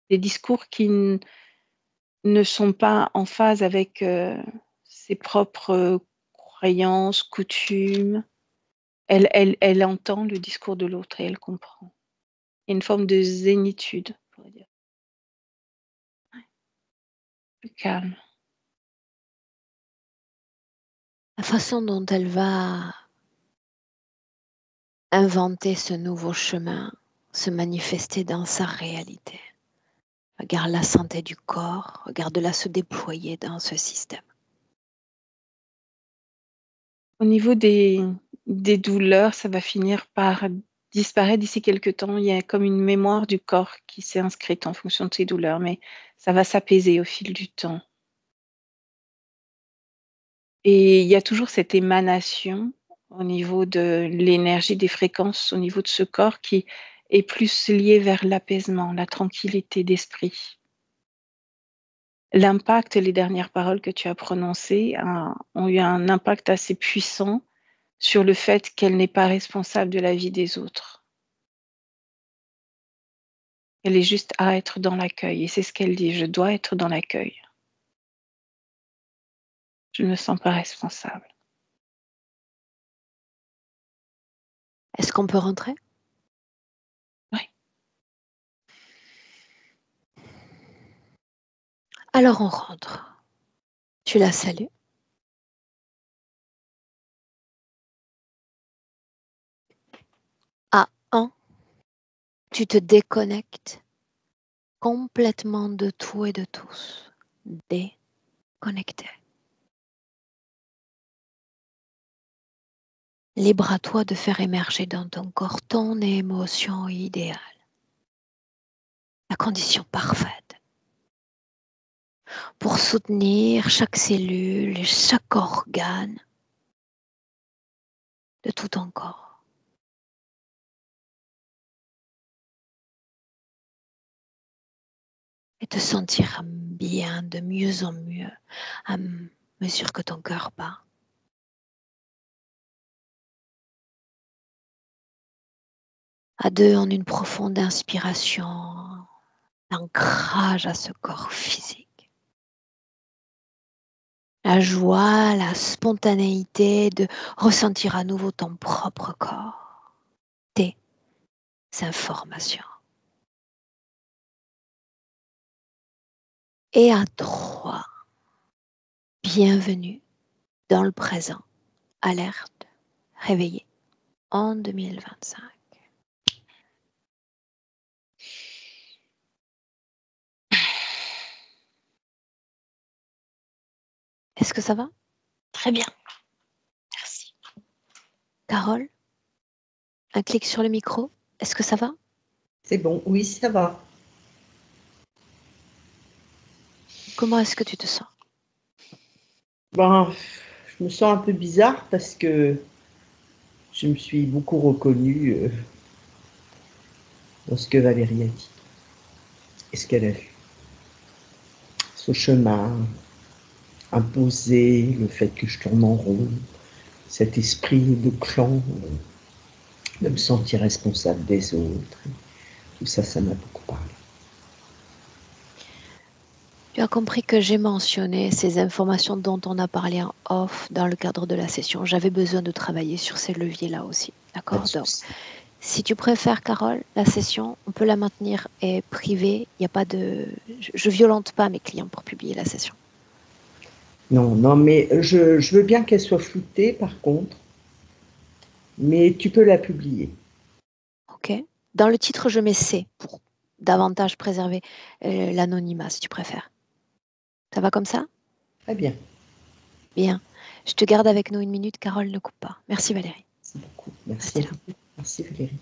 des discours qui ne sont pas en phase avec ses propres croyances, coutumes. Elle entend le discours de l'autre et elle comprend. Il y a une forme de zénitude, on pourrait dire. Plus calme. La façon dont elle va inventer ce nouveau chemin, se manifester dans sa réalité. Regarde la santé du corps, regarde-la se déployer dans ce système. Au niveau des douleurs, ça va finir par disparaître d'ici quelque temps. Il y a comme une mémoire du corps qui s'est inscrite en fonction de ces douleurs, mais ça va s'apaiser au fil du temps. Et il y a toujours cette émanation au niveau de l'énergie, des fréquences, au niveau de ce corps qui est plus lié vers l'apaisement, la tranquillité d'esprit. L'impact, les dernières paroles que tu as prononcées ont eu un impact assez puissant sur le fait qu'elle n'est pas responsable de la vie des autres. Elle est juste à être dans l'accueil. Et c'est ce qu'elle dit, je dois être dans l'accueil. Je ne me sens pas responsable. Est-ce qu'on peut rentrer? Oui. Alors on rentre. Tu la salues. À 1, tu te déconnectes complètement de tout et de tous. Déconnecté. Libre à toi de faire émerger dans ton corps ton émotion idéale. La condition parfaite pour soutenir chaque cellule et chaque organe de tout ton corps. Et te sentir bien de mieux en mieux à mesure que ton cœur bat. À 2, en une profonde inspiration, l'ancrage à ce corps physique. La joie, la spontanéité de ressentir à nouveau ton propre corps, tes informations. Et à 3, bienvenue dans le présent, alerte, réveillé en 2025. Est-ce que ça va? Très bien. Merci. Carole, un clic sur le micro. Est-ce que ça va? C'est bon, oui, ça va. Comment est-ce que tu te sens? Ben, je me sens un peu bizarre parce que je me suis beaucoup reconnue dans ce que Valérie a dit et ce qu'elle a vu. Ce chemin imposé, le fait que je tourne en rond, cet esprit de clan, de me sentir responsable des autres. Tout ça, ça m'a beaucoup parlé. Tu as compris que j'ai mentionné ces informations dont on a parlé en off dans le cadre de la session. J'avais besoin de travailler sur ces leviers-là aussi. Pas de D'accord? Donc, souci. si tu préfères, Carole, la session, on peut la maintenir privée. Il n'y a pas de. Je violente pas mes clients pour publier la session. Non, non, mais je veux bien qu'elle soit floutée, par contre, mais tu peux la publier. Ok? Dans le titre, je mets C pour davantage préserver l'anonymat, si tu préfères. Ça va comme ça? Très bien. Bien. Je te garde avec nous 1 minute. Carole, ne coupe pas. Merci Valérie. Merci beaucoup. Merci Restez à là. vous. Merci Valérie.